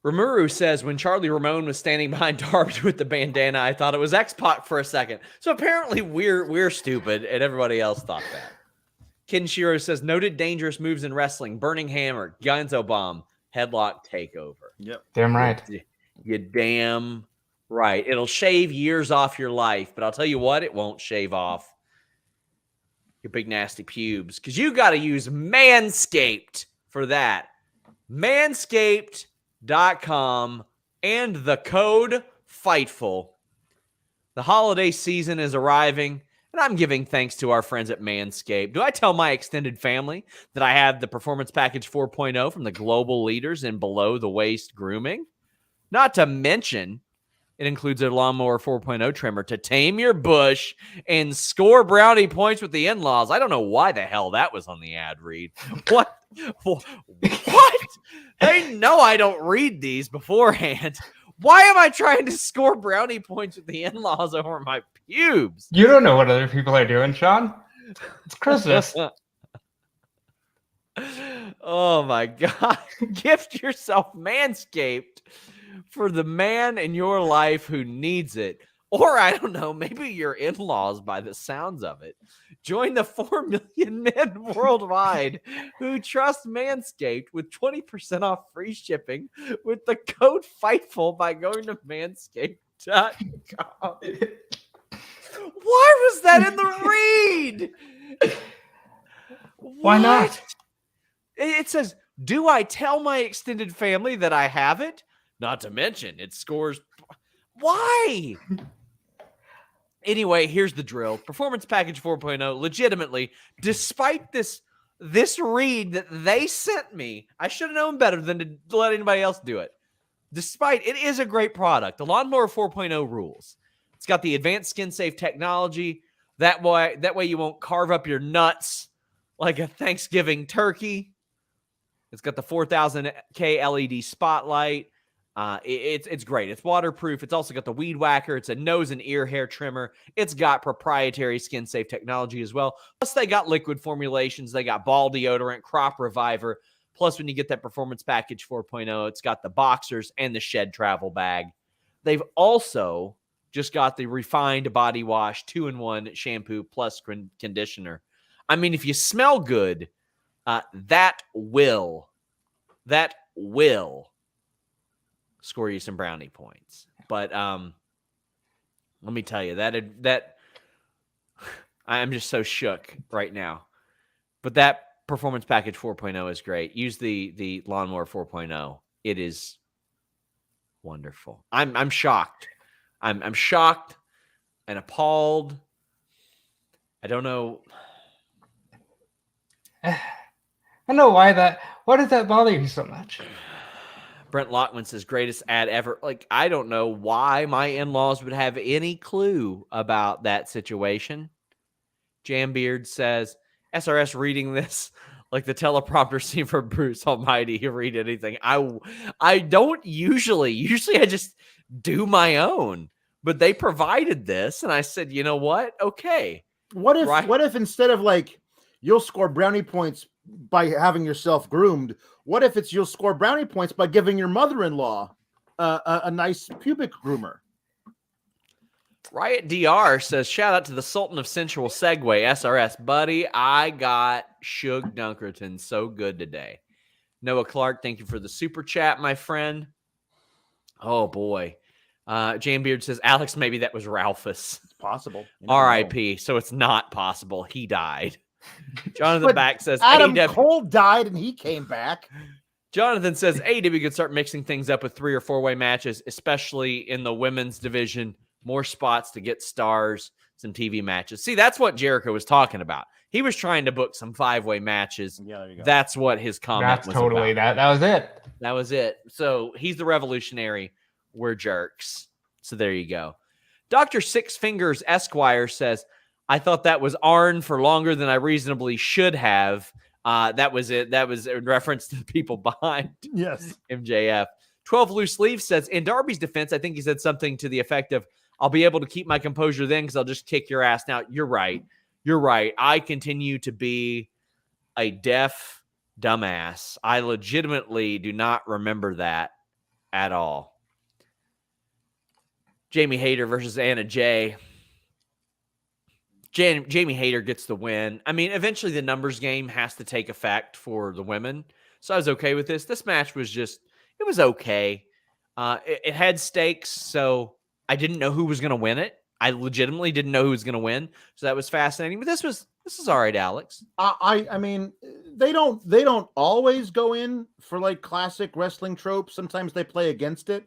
Rimuru says, when Charlie Ramone was standing behind Darby with the bandana, I thought it was X-Pac for a second. So apparently we're stupid, and everybody else thought that. Kenshiro says, noted dangerous moves in wrestling, burning hammer, Gonzo bomb, headlock takeover. Yep. Damn right. You damn right. It'll shave years off your life, but I'll tell you what, it won't shave off your big nasty pubes, because you got to use Manscaped for that. Manscaped.com and the code Fightful. The holiday season is arriving, and I'm giving thanks to our friends at Manscaped. Do I tell my extended family that I have the Performance Package 4.0 from the global leaders in below-the-waist grooming? Not to mention, it includes a Lawnmower 4.0 trimmer to tame your bush and score brownie points with the in-laws. I don't know why the hell that was on the ad read. What? They know I don't read these beforehand. Why am I trying to score brownie points with the in-laws over my pubes? You don't know what other people are doing, Sean. It's Christmas. Oh my God. Gift yourself Manscaped for the man in your life who needs it. Or, I don't know, maybe your in-laws by the sounds of it. Join the 4 million men worldwide who trust Manscaped with 20% off free shipping with the code Fightful by going to manscaped.com. Why was that in the read? Why not? It says, do I tell my extended family that I have it? Not to mention, it scores. Why? Anyway, here's the drill. Performance Package 4.0, legitimately, despite this read that they sent me, I should have known better than to let anybody else do it. Despite, it is a great product. The Lawnmower 4.0 rules. It's got the advanced skin safe technology. That way you won't carve up your nuts like a Thanksgiving turkey. It's got the 4000K LED spotlight. It's great. It's waterproof. It's also got the weed whacker. It's a nose and ear hair trimmer. It's got proprietary skin safe technology as well. Plus, they got liquid formulations. They got ball deodorant, crop reviver. Plus, when you get that performance package 4.0, it's got the boxers and the shed travel bag. They've also just got the refined body wash 2-in-1 shampoo plus conditioner. I mean, if you smell good, that will score you some brownie points. But let me tell you that I'm just so shook right now. But that performance package 4.0 is great. Use the lawnmower 4.0. It is wonderful. I'm shocked. I'm shocked and appalled. I don't know. I don't know why does that bother you so much? Brent Lockman says, greatest ad ever. Like, I don't know why my in-laws would have any clue about that situation. Jambeard says, SRS reading this like the teleprompter scene from Bruce Almighty. You read anything. I don't usually I just do my own, but they provided this and I said, you know what? Okay. What if instead of like, you'll score brownie points by having yourself groomed, what if it's you'll score brownie points by giving your mother-in-law a nice pubic groomer? Riot DR says, shout out to the Sultan of Sensual Segway, SRS. Buddy, I got Suge Dunkerton so good today. Noah Clark, thank you for the super chat, my friend. Oh, boy. Jambeard says, Alex, maybe that was Ralphus. It's possible. R.I.P. So it's not possible. He died. Jonathan Back says, Adam Cole died and he came back. Jonathan says, AEW could start mixing things up with 3 or 4-way matches, especially in the women's division. More spots to get stars, some TV matches. See, that's what Jericho was talking about. He was trying to book some 5-way matches. Yeah, there you go. That's what his comment was totally about. That was it. That was it. So he's the revolutionary. We're jerks. So there you go. Dr. Six Fingers Esquire says, I thought that was Arn for longer than I reasonably should have. That was it. That was a reference to the people behind MJF. 12 Loose Leaves says, in Darby's defense, I think he said something to the effect of, I'll be able to keep my composure then because I'll just kick your ass. Now, you're right. You're right. I continue to be a deaf dumbass. I legitimately do not remember that at all. Jamie Hayter versus Anna Jay. Jamie Hayter gets the win. I mean, eventually the numbers game has to take effect for the women. So I was okay with this. This match was just, it was okay. It had stakes, so I didn't know who was going to win it. I legitimately didn't know who was going to win. So that was fascinating. But this is all right, Alex. I mean, they don't always go in for like classic wrestling tropes. Sometimes they play against it.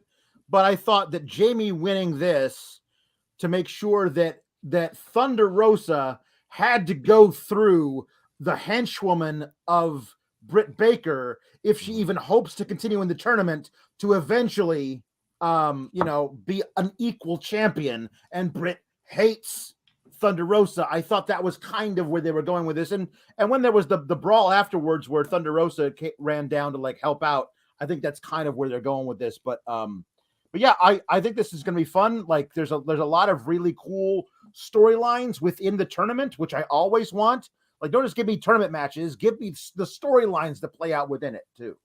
But I thought that Jamie winning this to make sure that Thunder Rosa had to go through the henchwoman of Britt Baker if she even hopes to continue in the tournament to eventually be an equal champion, and Britt hates Thunder Rosa. I thought that was kind of where they were going with this. And when there was the brawl afterwards where Thunder Rosa ran down to like help out, I think that's kind of where they're going with this. But yeah, I think this is going to be fun. Like there's a lot of really cool storylines within the tournament, which I always want. Like, don't just give me tournament matches, give me the storylines that play out within it too.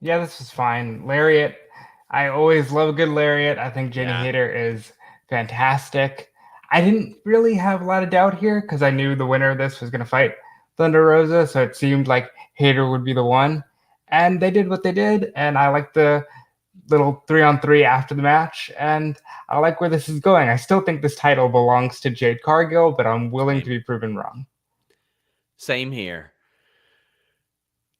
Yeah, this was fine. Lariat. I always love a good lariat. I think Jamie Hayter is fantastic. I didn't really have a lot of doubt here because I knew the winner of this was going to fight Thunder Rosa, so it seemed like Hayter would be the one. And they did what they did, and I like the little 3-on-3 after the match, and I like where this is going. I still think this title belongs to Jade Cargill, but I'm willing to be proven wrong. Same here.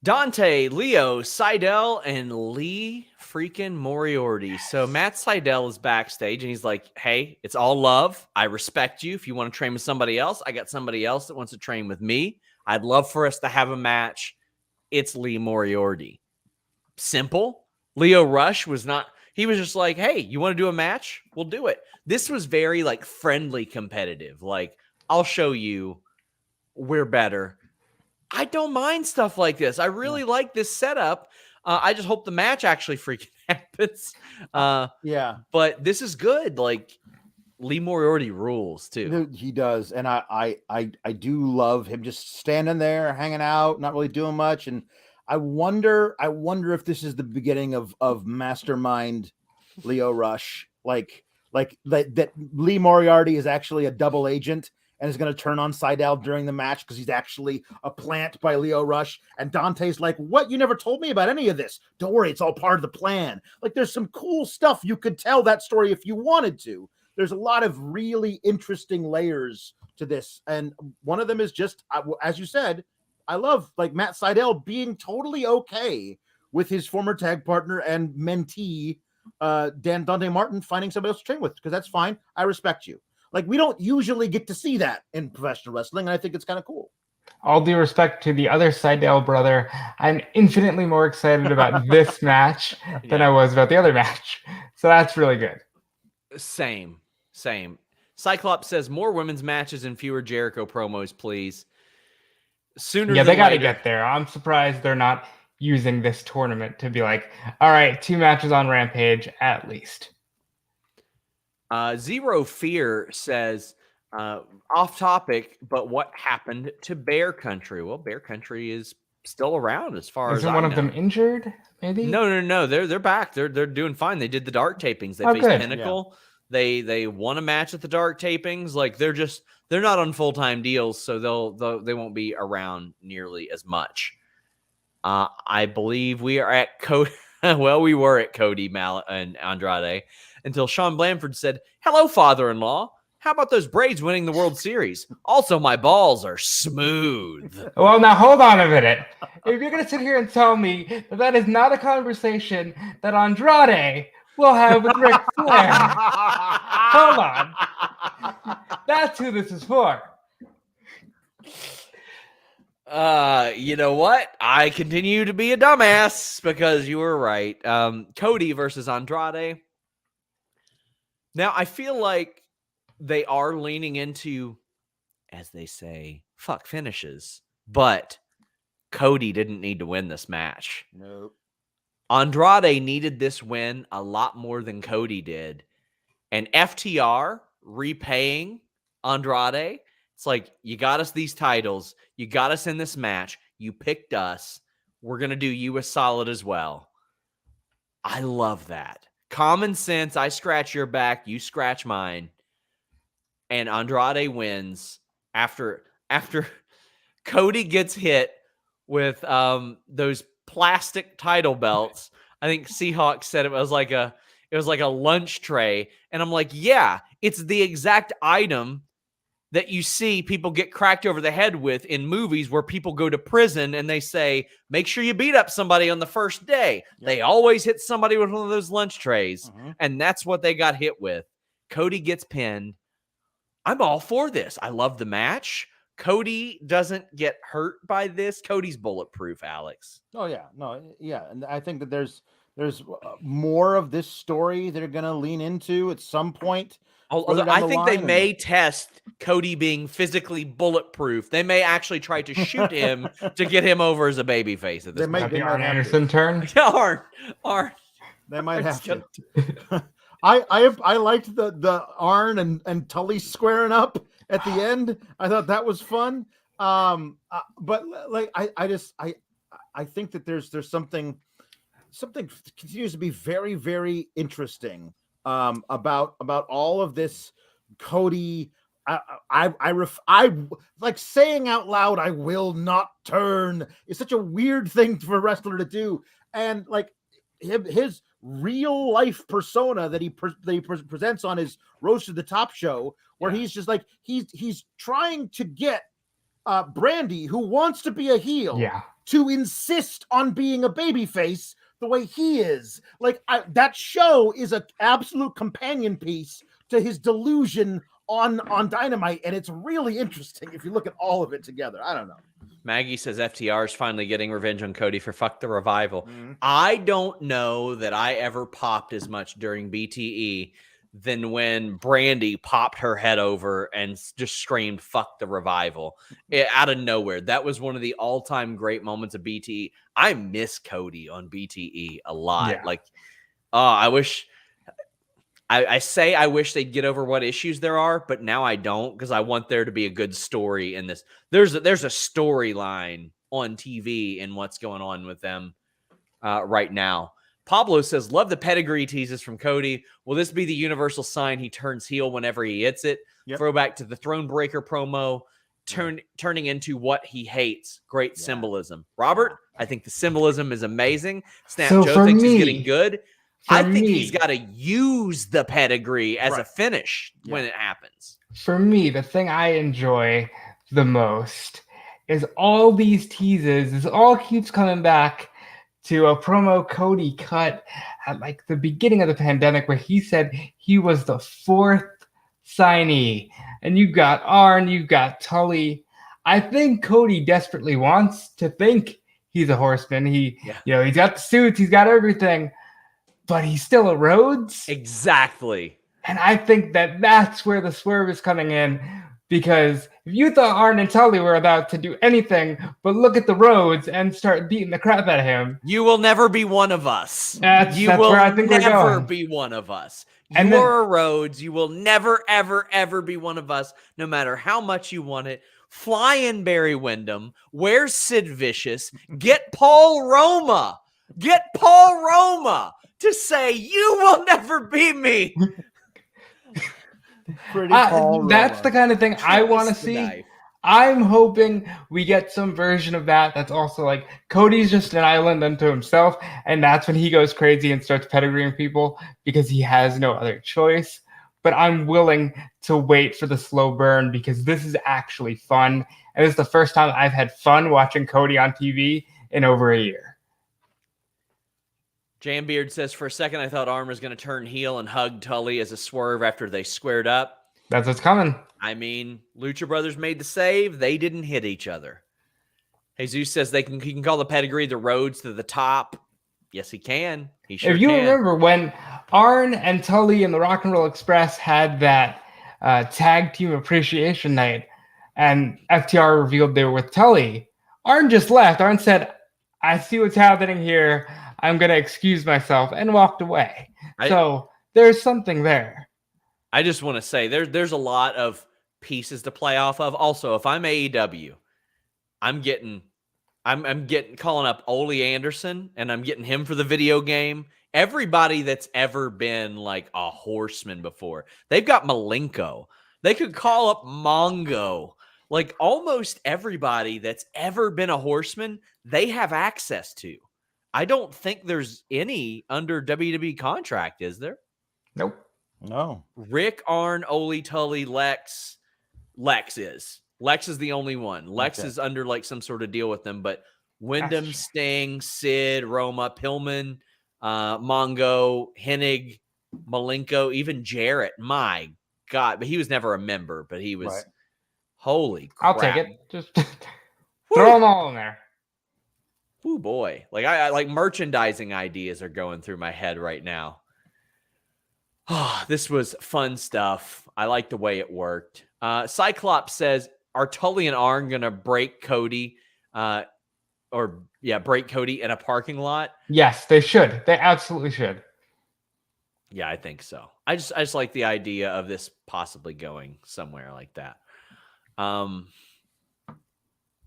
Dante, Leo, Seidel, and Lee freaking Moriarty. So Matt Seidel is backstage, and he's like, hey, it's all love. I respect you. If you want to train with somebody else, I got somebody else that wants to train with me. I'd love for us to have a match. It's Lee Moriarty. Simple. Leo Rush was not, He was just like, hey, you want to do a match? We'll do it. This was very like friendly competitive. Like, I'll show you we're better. I don't mind stuff like this. I really like this setup. I just hope the match actually freaking happens. Yeah. But this is good. Like, Lee Moriarty rules too. He does, and I do love him just standing there, hanging out, not really doing much. And I wonder if this is the beginning of Mastermind Leo Rush, like that Lee Moriarty is actually a double agent and is going to turn on Seidel during the match because he's actually a plant by Leo Rush. And Dante's like, what? You never told me about any of this. Don't worry, it's all part of the plan. Like, there's some cool stuff. You could tell that story if you wanted to. There's a lot of really interesting layers to this. And one of them is just, as you said, I love like Matt Seidel being totally okay with his former tag partner and mentee, Dante Martin, finding somebody else to train with, because that's fine. I respect you. Like, we don't usually get to see that in professional wrestling, and I think it's kind of cool. All due respect to the other Seidel brother, I'm infinitely more excited about this match than I was about the other match. So that's really good. Same. Cyclops says more women's matches and fewer Jericho promos, please. Yeah, they got to get there. I'm surprised they're not using this tournament to be like, all right, 2 matches on Rampage at least. Zero Fear says, off topic, but what happened to Bear Country? Well, Bear Country is still around as far as I know. Isn't one of them injured? Maybe. No. They're back. They're doing fine. They did the dark tapings. They faced good. Pinnacle. Yeah. They won a match at the dark tapings. Like, they're not on full-time deals, so they won't be around nearly as much. I believe we are at Cody. Well, we were at Cody and Andrade until Sean Blanford said, "Hello, father-in-law. How about those Braids winning the World Series? Also, my balls are smooth." Well, now hold on a minute. If you're going to sit here and tell me that is not a conversation that Andrade will have with Ric Flair, hold on. That's who this is for. You know what? I continue to be a dumbass because you were right. Cody versus Andrade. Now, I feel like they are leaning into, as they say, fuck finishes. But Cody didn't need to win this match. Nope. Andrade needed this win a lot more than Cody did. And FTR repaying Andrade, it's like, you got us these titles. You got us in this match. You picked us. We're going to do you a solid as well. I love that. Common sense. I scratch your back. You scratch mine. And Andrade wins after Cody gets hit with those plastic title belts. I think Seahawk said it was like a lunch tray. And I'm like, yeah, it's the exact item that you see people get cracked over the head with in movies where people go to prison and they say, make sure you beat up somebody on the first day. Yep. They always hit somebody with one of those lunch trays. Mm-hmm. And that's what they got hit with. Cody gets pinned. I'm all for this. I love the match. Cody doesn't get hurt by this. Cody's bulletproof, Alex. Oh, yeah. No, yeah. And I think that there's more of this story they're going to lean into at some point. Although I think they may test Cody being physically bulletproof. They may actually try to shoot him to get him over as a babyface at this point. The Arn Anderson turn? Yeah, Arn. They might have to. I liked the Arn and Tully squaring up at the end. I thought that was fun. But like I think that there's something continues to be very, very interesting about all of this. Cody, I like saying out loud, "I will not turn," is such a weird thing for a wrestler to do, and like his real life persona that he presents on his Rose to the Top show, where he's just like he's trying to get Brandy, who wants to be a heel, to insist on being a babyface the way he is. Like that show is an absolute companion piece to his delusion on Dynamite, and it's really interesting if you look at all of it together. I don't know. Maggie says FTR is finally getting revenge on Cody for fuck the revival. Mm-hmm. I don't know that I ever popped as much during BTE than when Brandy popped her head over and just screamed "fuck the revival" out of nowhere. That was one of the all-time great moments of BTE. I miss Cody on BTE a lot. Yeah. Like, I wish. I say I wish they'd get over what issues there are, but now I don't because I want there to be a good story in this. There's a storyline on TV in what's going on with them right now. Pablo says, love the pedigree teases from Cody. Will this be the universal sign he turns heel whenever he hits it? Yep. Throwback to the Thronebreaker promo, turning into what he hates. Great symbolism. Robert, I think the symbolism is amazing. Snap So Joe for thinks me- he's getting good. I think me- he's got to use the pedigree as a finish when it happens. For me, the thing I enjoy the most is all these teases. This all keeps coming back to a promo Cody cut at like the beginning of the pandemic where he said he was the 4th signee. And you got Arn, you got Tully. I think Cody desperately wants to think he's a horseman. He's got the suits, he's got everything, but he's still a Rhodes. Exactly. And I think that's where the swerve is coming in, because if you thought Arn and Tully were about to do anything but look at the Rhodes and start beating the crap out of him, you will never be one of us. That's will where I think we're never going. be one of us. And You're a Rhodes. You will never, ever, ever be one of us, no matter how much you want it. Fly in Barry Windham. Where's Sid Vicious? Get Paul Roma. Get Paul Roma to say, you will never be me. Pretty Paul that's Roma. the kind of thing I want to Twist the see. knife. I'm hoping we get some version of that's also like Cody's just an island unto himself, and that's when he goes crazy and starts pedigreeing people because he has no other choice. But I'm willing to wait for the slow burn because this is actually fun. And this is the first time I've had fun watching Cody on TV in over a year. Jambeard says, for a second, I thought Arn was going to turn heel and hug Tully as a swerve after they squared up. That's what's coming. I mean, Lucha Brothers made the save. They didn't hit each other. Jesus says he can call the pedigree the Rhodes to the top. Yes, he can. He sure If you can. remember when Arn and Tully and the Rock and Roll Express had that tag team appreciation night and FTR revealed they were with Tully, Arn just left. Arn said, I see what's happening here. I'm going to excuse myself, and walked away. So there's something there. I just want to say there's a lot of pieces to play off of. Also, if I'm AEW, I'm calling up Ole Anderson, and I'm getting him for the video game. Everybody that's ever been like a horseman before, they've got Malenko. They could call up Mongo. Like almost everybody that's ever been a horseman, they have access to. I don't think there's any under WWE contract, is there? Nope. No. Rick, Arn, Ole, Tully, Lex. Lex is the only one. Lex is under like some sort of deal with them, but Wyndham, Sting, Sid, Roma, Pillman, Mongo, Hennig, Malenko, even Jarrett. My God, but he was never a member, but he was holy crap. I'll take it. Just throw them all in there. Oh boy. Like I like merchandising ideas are going through my head right now. Oh, this was fun stuff. I like the way it worked. Cyclops says, are Tully and Arn going to break Cody break Cody in a parking lot? Yes, they should. They absolutely should. Yeah, I think so. I just like the idea of this possibly going somewhere like that. Yeah,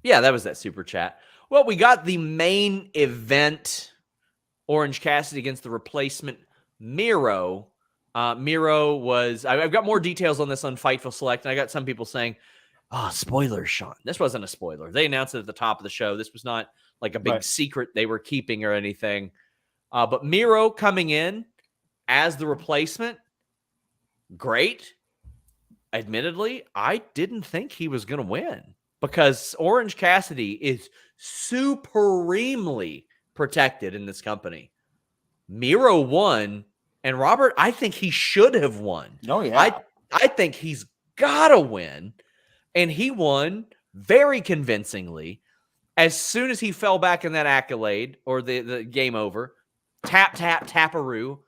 that was that super chat. Well, we got the main event, Orange Cassidy against the replacement Miro. Miro was, I've got more details on this on Fightful Select, and I got some people saying, spoilers, Sean. This wasn't a spoiler. They announced it at the top of the show. This was not like a big secret they were keeping or anything. But Miro coming in as the replacement, great. Admittedly, I didn't think he was going to win because Orange Cassidy is supremely protected in this company. Miro won. And Robert, I think he should have won. Oh, yeah. I think he's got to win. And he won very convincingly. As soon as he fell back in that accolade or the game over, tap-a-roo,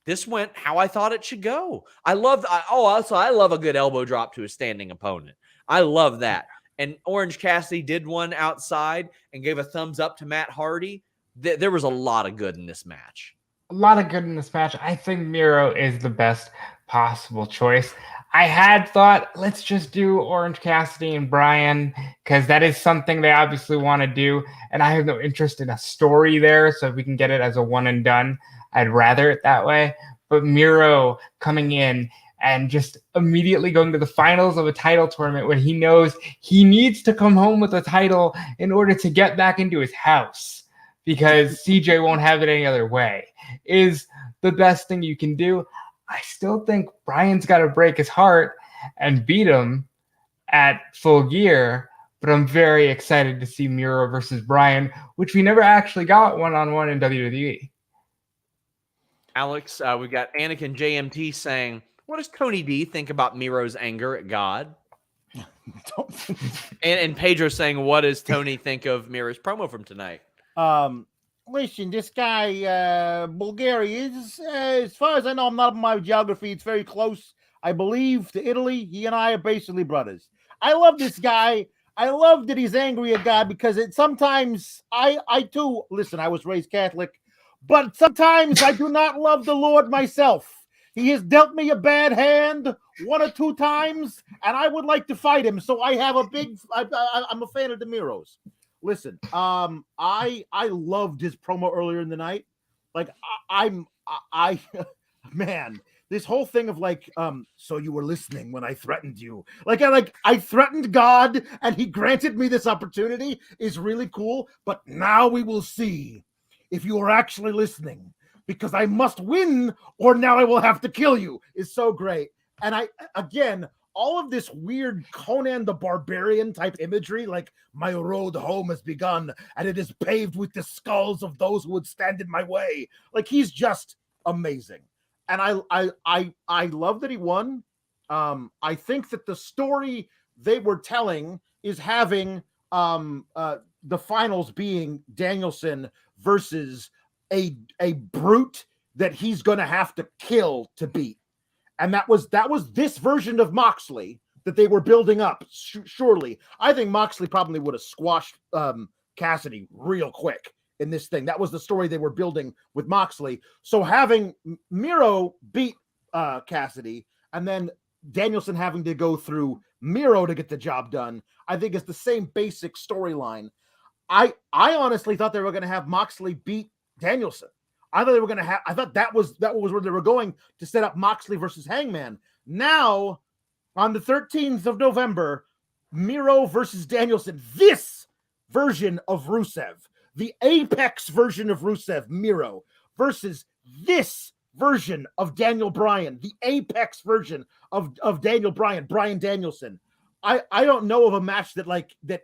this went how I thought it should go. I love a good elbow drop to a standing opponent. I love that. And Orange Cassidy did one outside and gave a thumbs up to Matt Hardy. There was a lot of good in this match. A lot of good in this match. I think Miro is the best possible choice. I had thought, let's just do Orange Cassidy and Bryan, because that is something they obviously want to do. And I have no interest in a story there. So if we can get it as a one and done, I'd rather it that way. But Miro coming in and just immediately going to the finals of a title tournament when he knows he needs to come home with a title in order to get back into his house, because CJ won't have it any other way, is the best thing you can do. I still think Bryan's got to break his heart and beat him at Full Gear, but I'm very excited to see Miro versus Bryan, which we never actually got one-on-one in WWE. Alex, we've got Anakin JMT saying, what does Tony D think about Miro's anger at God? and Pedro saying, what does Tony think of Miro's promo from tonight? Listen, this guy, Bulgaria, is, as far as I know, I'm not in my geography. It's very close, I believe, to Italy. He and I are basically brothers. I love this guy. I love that he's angry at God, because sometimes I too, listen, I was raised Catholic, but sometimes I do not love the Lord myself. He has dealt me a bad hand 1 or 2 times, and I would like to fight him. So I have I'm a fan of the Miros. Listen, I loved his promo earlier in the night. Like man, this whole thing of like, so you were listening when I threatened you. I threatened God and he granted me this opportunity is really cool. But now we will see if you are actually listening, because I must win or now I will have to kill you, is so great. And all of this weird Conan the Barbarian type imagery, like my road home has begun and it is paved with the skulls of those who would stand in my way. Like, he's just amazing. And I love that he won. I think that the story they were telling is having the finals being Danielson versus a brute that he's going to have to kill to beat. And that was this version of Moxley that they were building up. Surely, I think Moxley probably would have squashed Cassidy real quick in this thing. That was the story they were building with Moxley. So having Miro beat Cassidy and then Danielson having to go through Miro to get the job done, I think is the same basic storyline. I honestly thought they were going to have Moxley beat Danielson. I thought they were going to have. I thought that was where they were going to set up Moxley versus Hangman. Now, on the 13th of November, Miro versus Danielson. This version of Rusev, the apex version of Rusev, Miro, versus this version of Daniel Bryan, the apex version of Daniel Bryan, Bryan Danielson. I don't know of a match that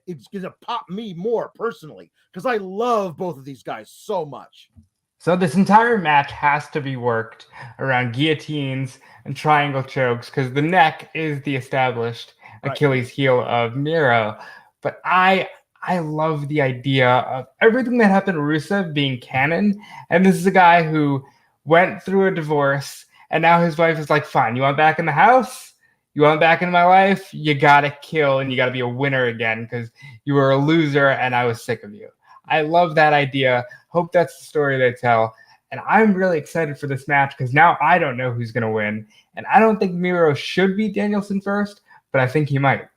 is going to pop me more personally, because I love both of these guys so much. So this entire match has to be worked around guillotines and triangle chokes, because the neck is the established Achilles heel of Miro. But I love the idea of everything that happened to Rusev being canon. And this is a guy who went through a divorce, and now his wife is like, fine, you want back in the house? You want back into my life? You got to kill, and you got to be a winner again, because you were a loser and I was sick of you. I love that idea. Hope that's the story they tell. And I'm really excited for this match, because now I don't know who's going to win. And I don't think Miro should beat Danielson first, but I think he might.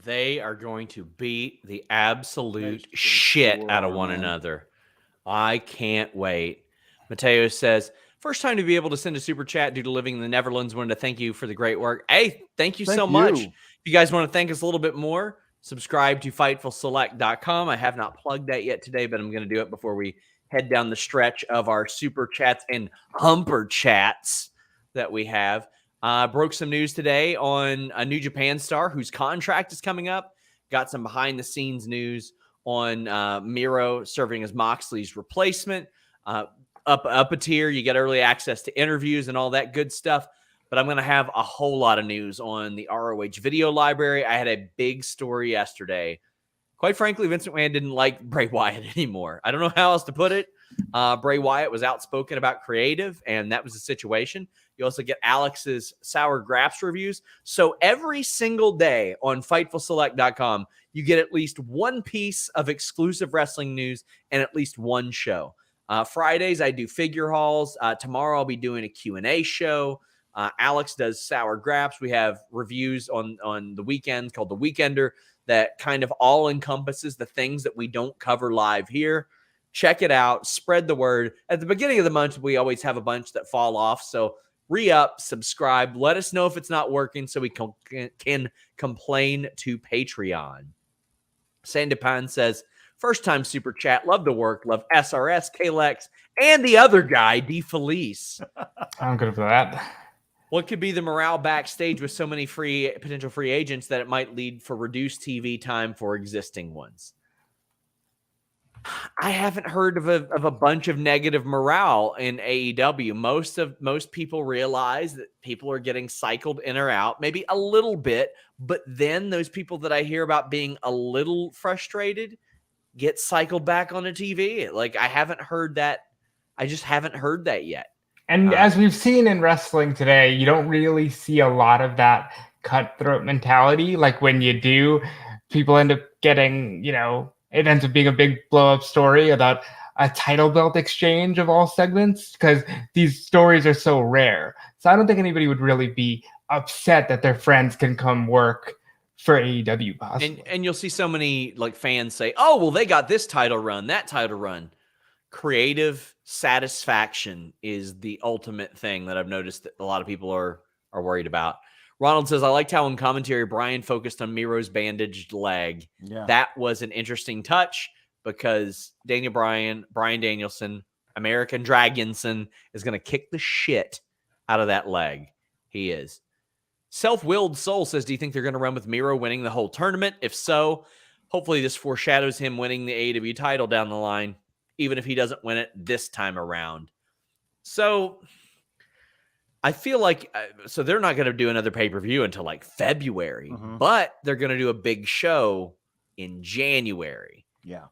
They are going to beat the absolute shit out of one another. I can't wait. Mateo says, first time to be able to send a super chat due to living in the Netherlands. Wanted to thank you for the great work. Hey, thank you so much. If you guys want to thank us a little bit more, subscribe to FightfulSelect.com. I have not plugged that yet today, but I'm going to do it before we head down the stretch of our super chats and humper chats that we have. Broke some news today on a New Japan star whose contract is coming up. Got some behind-the-scenes news on Miro serving as Moxley's replacement. Up a tier, you get early access to interviews and all that good stuff. But I'm going to have a whole lot of news on the ROH video library. I had a big story yesterday. Quite frankly, Vince McMahon didn't like Bray Wyatt anymore. I don't know how else to put it. Bray Wyatt was outspoken about creative, and that was the situation. You also get Alex's Sour Graps reviews. So every single day on FightfulSelect.com, you get at least one piece of exclusive wrestling news and at least one show. Fridays, I do figure hauls. Tomorrow, I'll be doing a Q&A show. Alex does Sour Graps. We have reviews on the weekend called The Weekender that kind of all encompasses the things that we don't cover live here. Check it out. Spread the word. At the beginning of the month, we always have a bunch that fall off. So re-up, subscribe. Let us know if it's not working so we can complain to Patreon. Sandipan says, first time super chat. Love the work. Love SRS, Kalex, and the other guy, DeFelice. I'm good for that. What could be the morale backstage with so many potential free agents that it might lead for reduced TV time for existing ones? I haven't heard of a bunch of negative morale in AEW. Most people realize that people are getting cycled in or out, maybe a little bit, but then those people that I hear about being a little frustrated get cycled back onto TV. Like, I haven't heard that. I just haven't heard that yet. And as we've seen in wrestling today, you don't really see a lot of that cutthroat mentality. Like when you do, people end up getting, it ends up being a big blow up story about a title belt exchange of all segments because these stories are so rare. So I don't think anybody would really be upset that their friends can come work for AEW possibly. And you'll see so many like fans say, oh, well, they got this title run, that title run. Creative satisfaction is the ultimate thing that I've noticed that a lot of people are worried about. Ronald says, I liked how in commentary Brian focused on Miro's bandaged leg. Yeah. That was an interesting touch because Daniel Bryan Danielson, American Dragonson, is going to kick the shit out of that leg. He is. Self-Willed Soul says, do you think they're going to run with Miro winning the whole tournament? If so, hopefully this foreshadows him winning the AEW title down the line, even if he doesn't win it this time around. So I feel like, so they're not going to do another pay-per-view until like February, but they're going to do a big show in January. Yeah.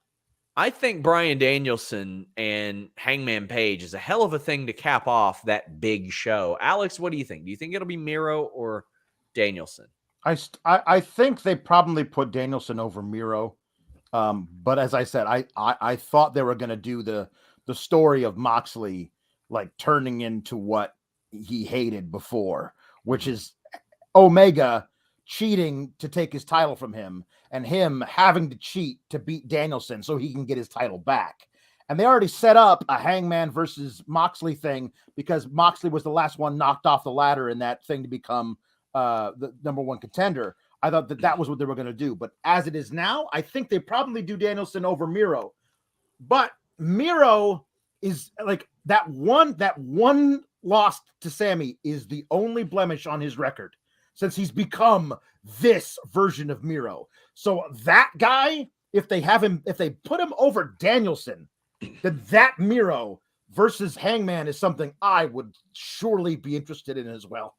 I think Bryan Danielson and Hangman Page is a hell of a thing to cap off that big show. Alex, what do you think? Do you think it'll be Miro or Danielson? I think they probably put Danielson over Miro. But as I said, I thought they were going to do the story of Moxley like turning into what he hated before, which is Omega cheating to take his title from him and him having to cheat to beat Danielson so he can get his title back. And they already set up a Hangman versus Moxley thing because Moxley was the last one knocked off the ladder in that thing to become the number one contender. I thought that was what they were going to do. But as it is now, I think they probably do Danielson over Miro. But Miro is like that one loss to Sammy is the only blemish on his record since he's become this version of Miro. So that guy, if they put him over Danielson, then that Miro versus Hangman is something I would surely be interested in as well.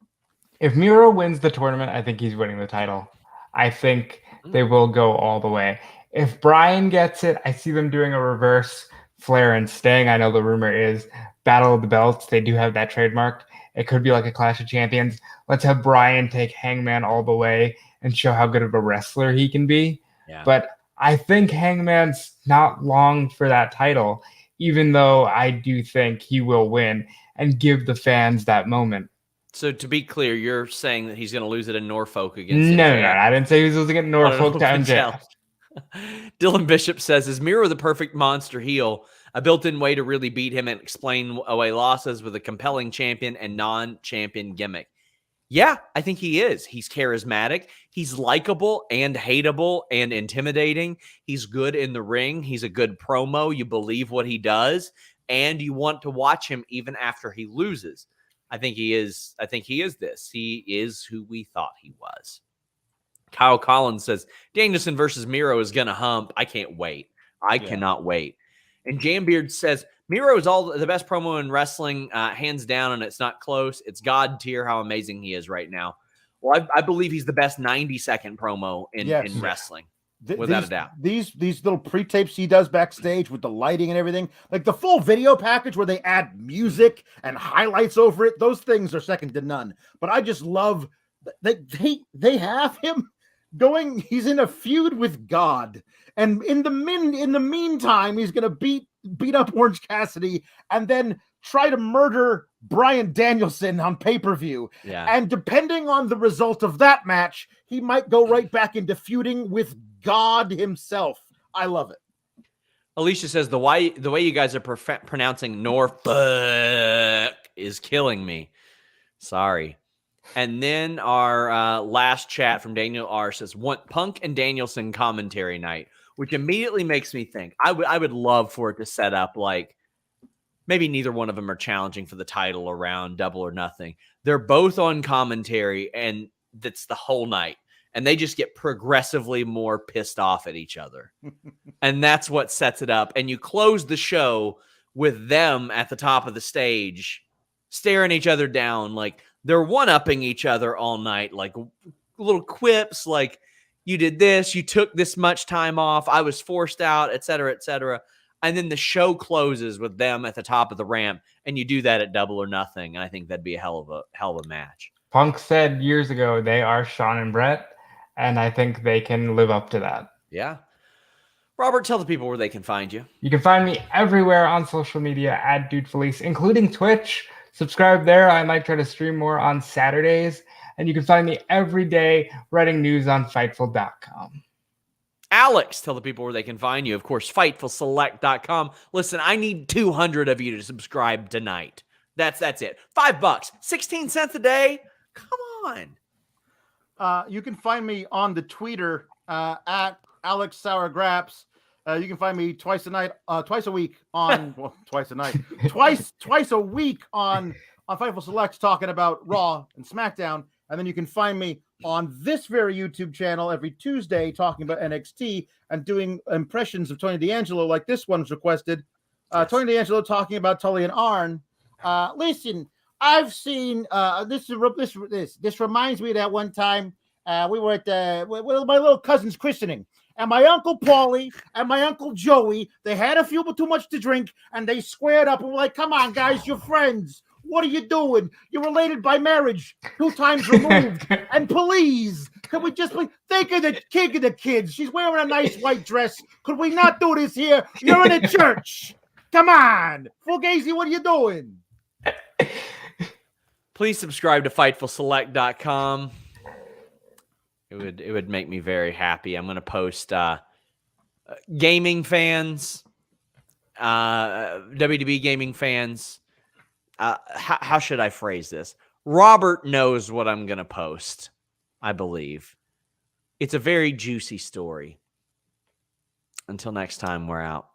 If Miro wins the tournament, I think he's winning the title. I think they will go all the way. If Bryan gets it, I see them doing a reverse Flair and Sting. I know the rumor is Battle of the Belts. They do have that trademarked. It could be like a Clash of Champions. Let's have Bryan take Hangman all the way and show how good of a wrestler he can be. Yeah. But I think Hangman's not long for that title, even though I do think he will win and give the fans that moment. So to be clear, you're saying that he's going to lose it in Norfolk against No, I didn't say he was losing it in Norfolk to MJF. Dylan Bishop says, is Miro the perfect monster heel? A built-in way to really beat him and explain away losses with a compelling champion and non-champion gimmick. Yeah, I think he is. He's charismatic. He's likable and hateable and intimidating. He's good in the ring. He's a good promo. You believe what he does, and you want to watch him even after he loses. I think he is this. He is who we thought he was. Kyle Collins says, Danielson versus Miro is going to hump. I can't wait. I cannot wait. And Jambeard says, Miro is all the best promo in wrestling, hands down, and it's not close. It's God tier how amazing he is right now. Well, I believe he's the best 90-second promo in wrestling. Without a doubt. These little pre-tapes he does backstage with the lighting and everything, like the full video package where they add music and highlights over it, those things are second to none. But I just love that they have him going. He's in a feud with God, and in the meantime, he's gonna beat up Orange Cassidy and then try to murder Bryan Danielson on pay-per-view. Yeah. And depending on the result of that match, he might go right back into feuding with God himself. I love it. Alicia says the way you guys are pronouncing Norfolk is killing me. Sorry. And then our last chat from Daniel R says, want Punk and Danielson commentary night, which immediately makes me think I would love for it to set up like maybe neither one of them are challenging for the title around Double or Nothing. They're both on commentary, and that's the whole night. And they just get progressively more pissed off at each other. And that's what sets it up. And you close the show with them at the top of the stage, staring each other down. Like they're one-upping each other all night. Like little quips like, you did this, you took this much time off, I was forced out, et cetera, et cetera. And then the show closes with them at the top of the ramp, and you do that at Double or Nothing. And I think that'd be a hell of a match. Punk said years ago they are Sean and Brett, and I think they can live up to that. Yeah. Robert, tell the people where they can find you. You can find me everywhere on social media at DeFelice, including Twitch. Subscribe there. I might try to stream more on Saturdays. And you can find me every day writing news on Fightful.com. Alex, tell the people where they can find you. Of course, FightfulSelect.com. Listen, I need 200 of you to subscribe tonight. That's it. $5, 16 cents a day. Come on. You can find me on the Twitter at Alex Sour Graps. You can find me twice a week on twice a week on Fightful Selects talking about Raw and SmackDown. And then you can find me on this very YouTube channel every Tuesday talking about NXT and doing impressions of Tony D'Angelo like this one's requested. Yes. Tony D'Angelo talking about Tully and Arn. Listen, I've seen this reminds me of that one time we were at my little cousin's christening. And my Uncle Paulie and my Uncle Joey, they had a few too much to drink, and they squared up and were like, come on, guys, you're friends. What are you doing? You're related by marriage, 2 times removed. And please, could we just please think of the kids? She's wearing a nice white dress. Could we not do this here? You're in a church. Come on. Fugazi, what are you doing? Please subscribe to FightfulSelect.com. It would make me very happy. I'm going to post gaming fans, WWE gaming fans. How should I phrase this? Robert knows what I'm going to post, I believe. It's a very juicy story. Until next time, we're out.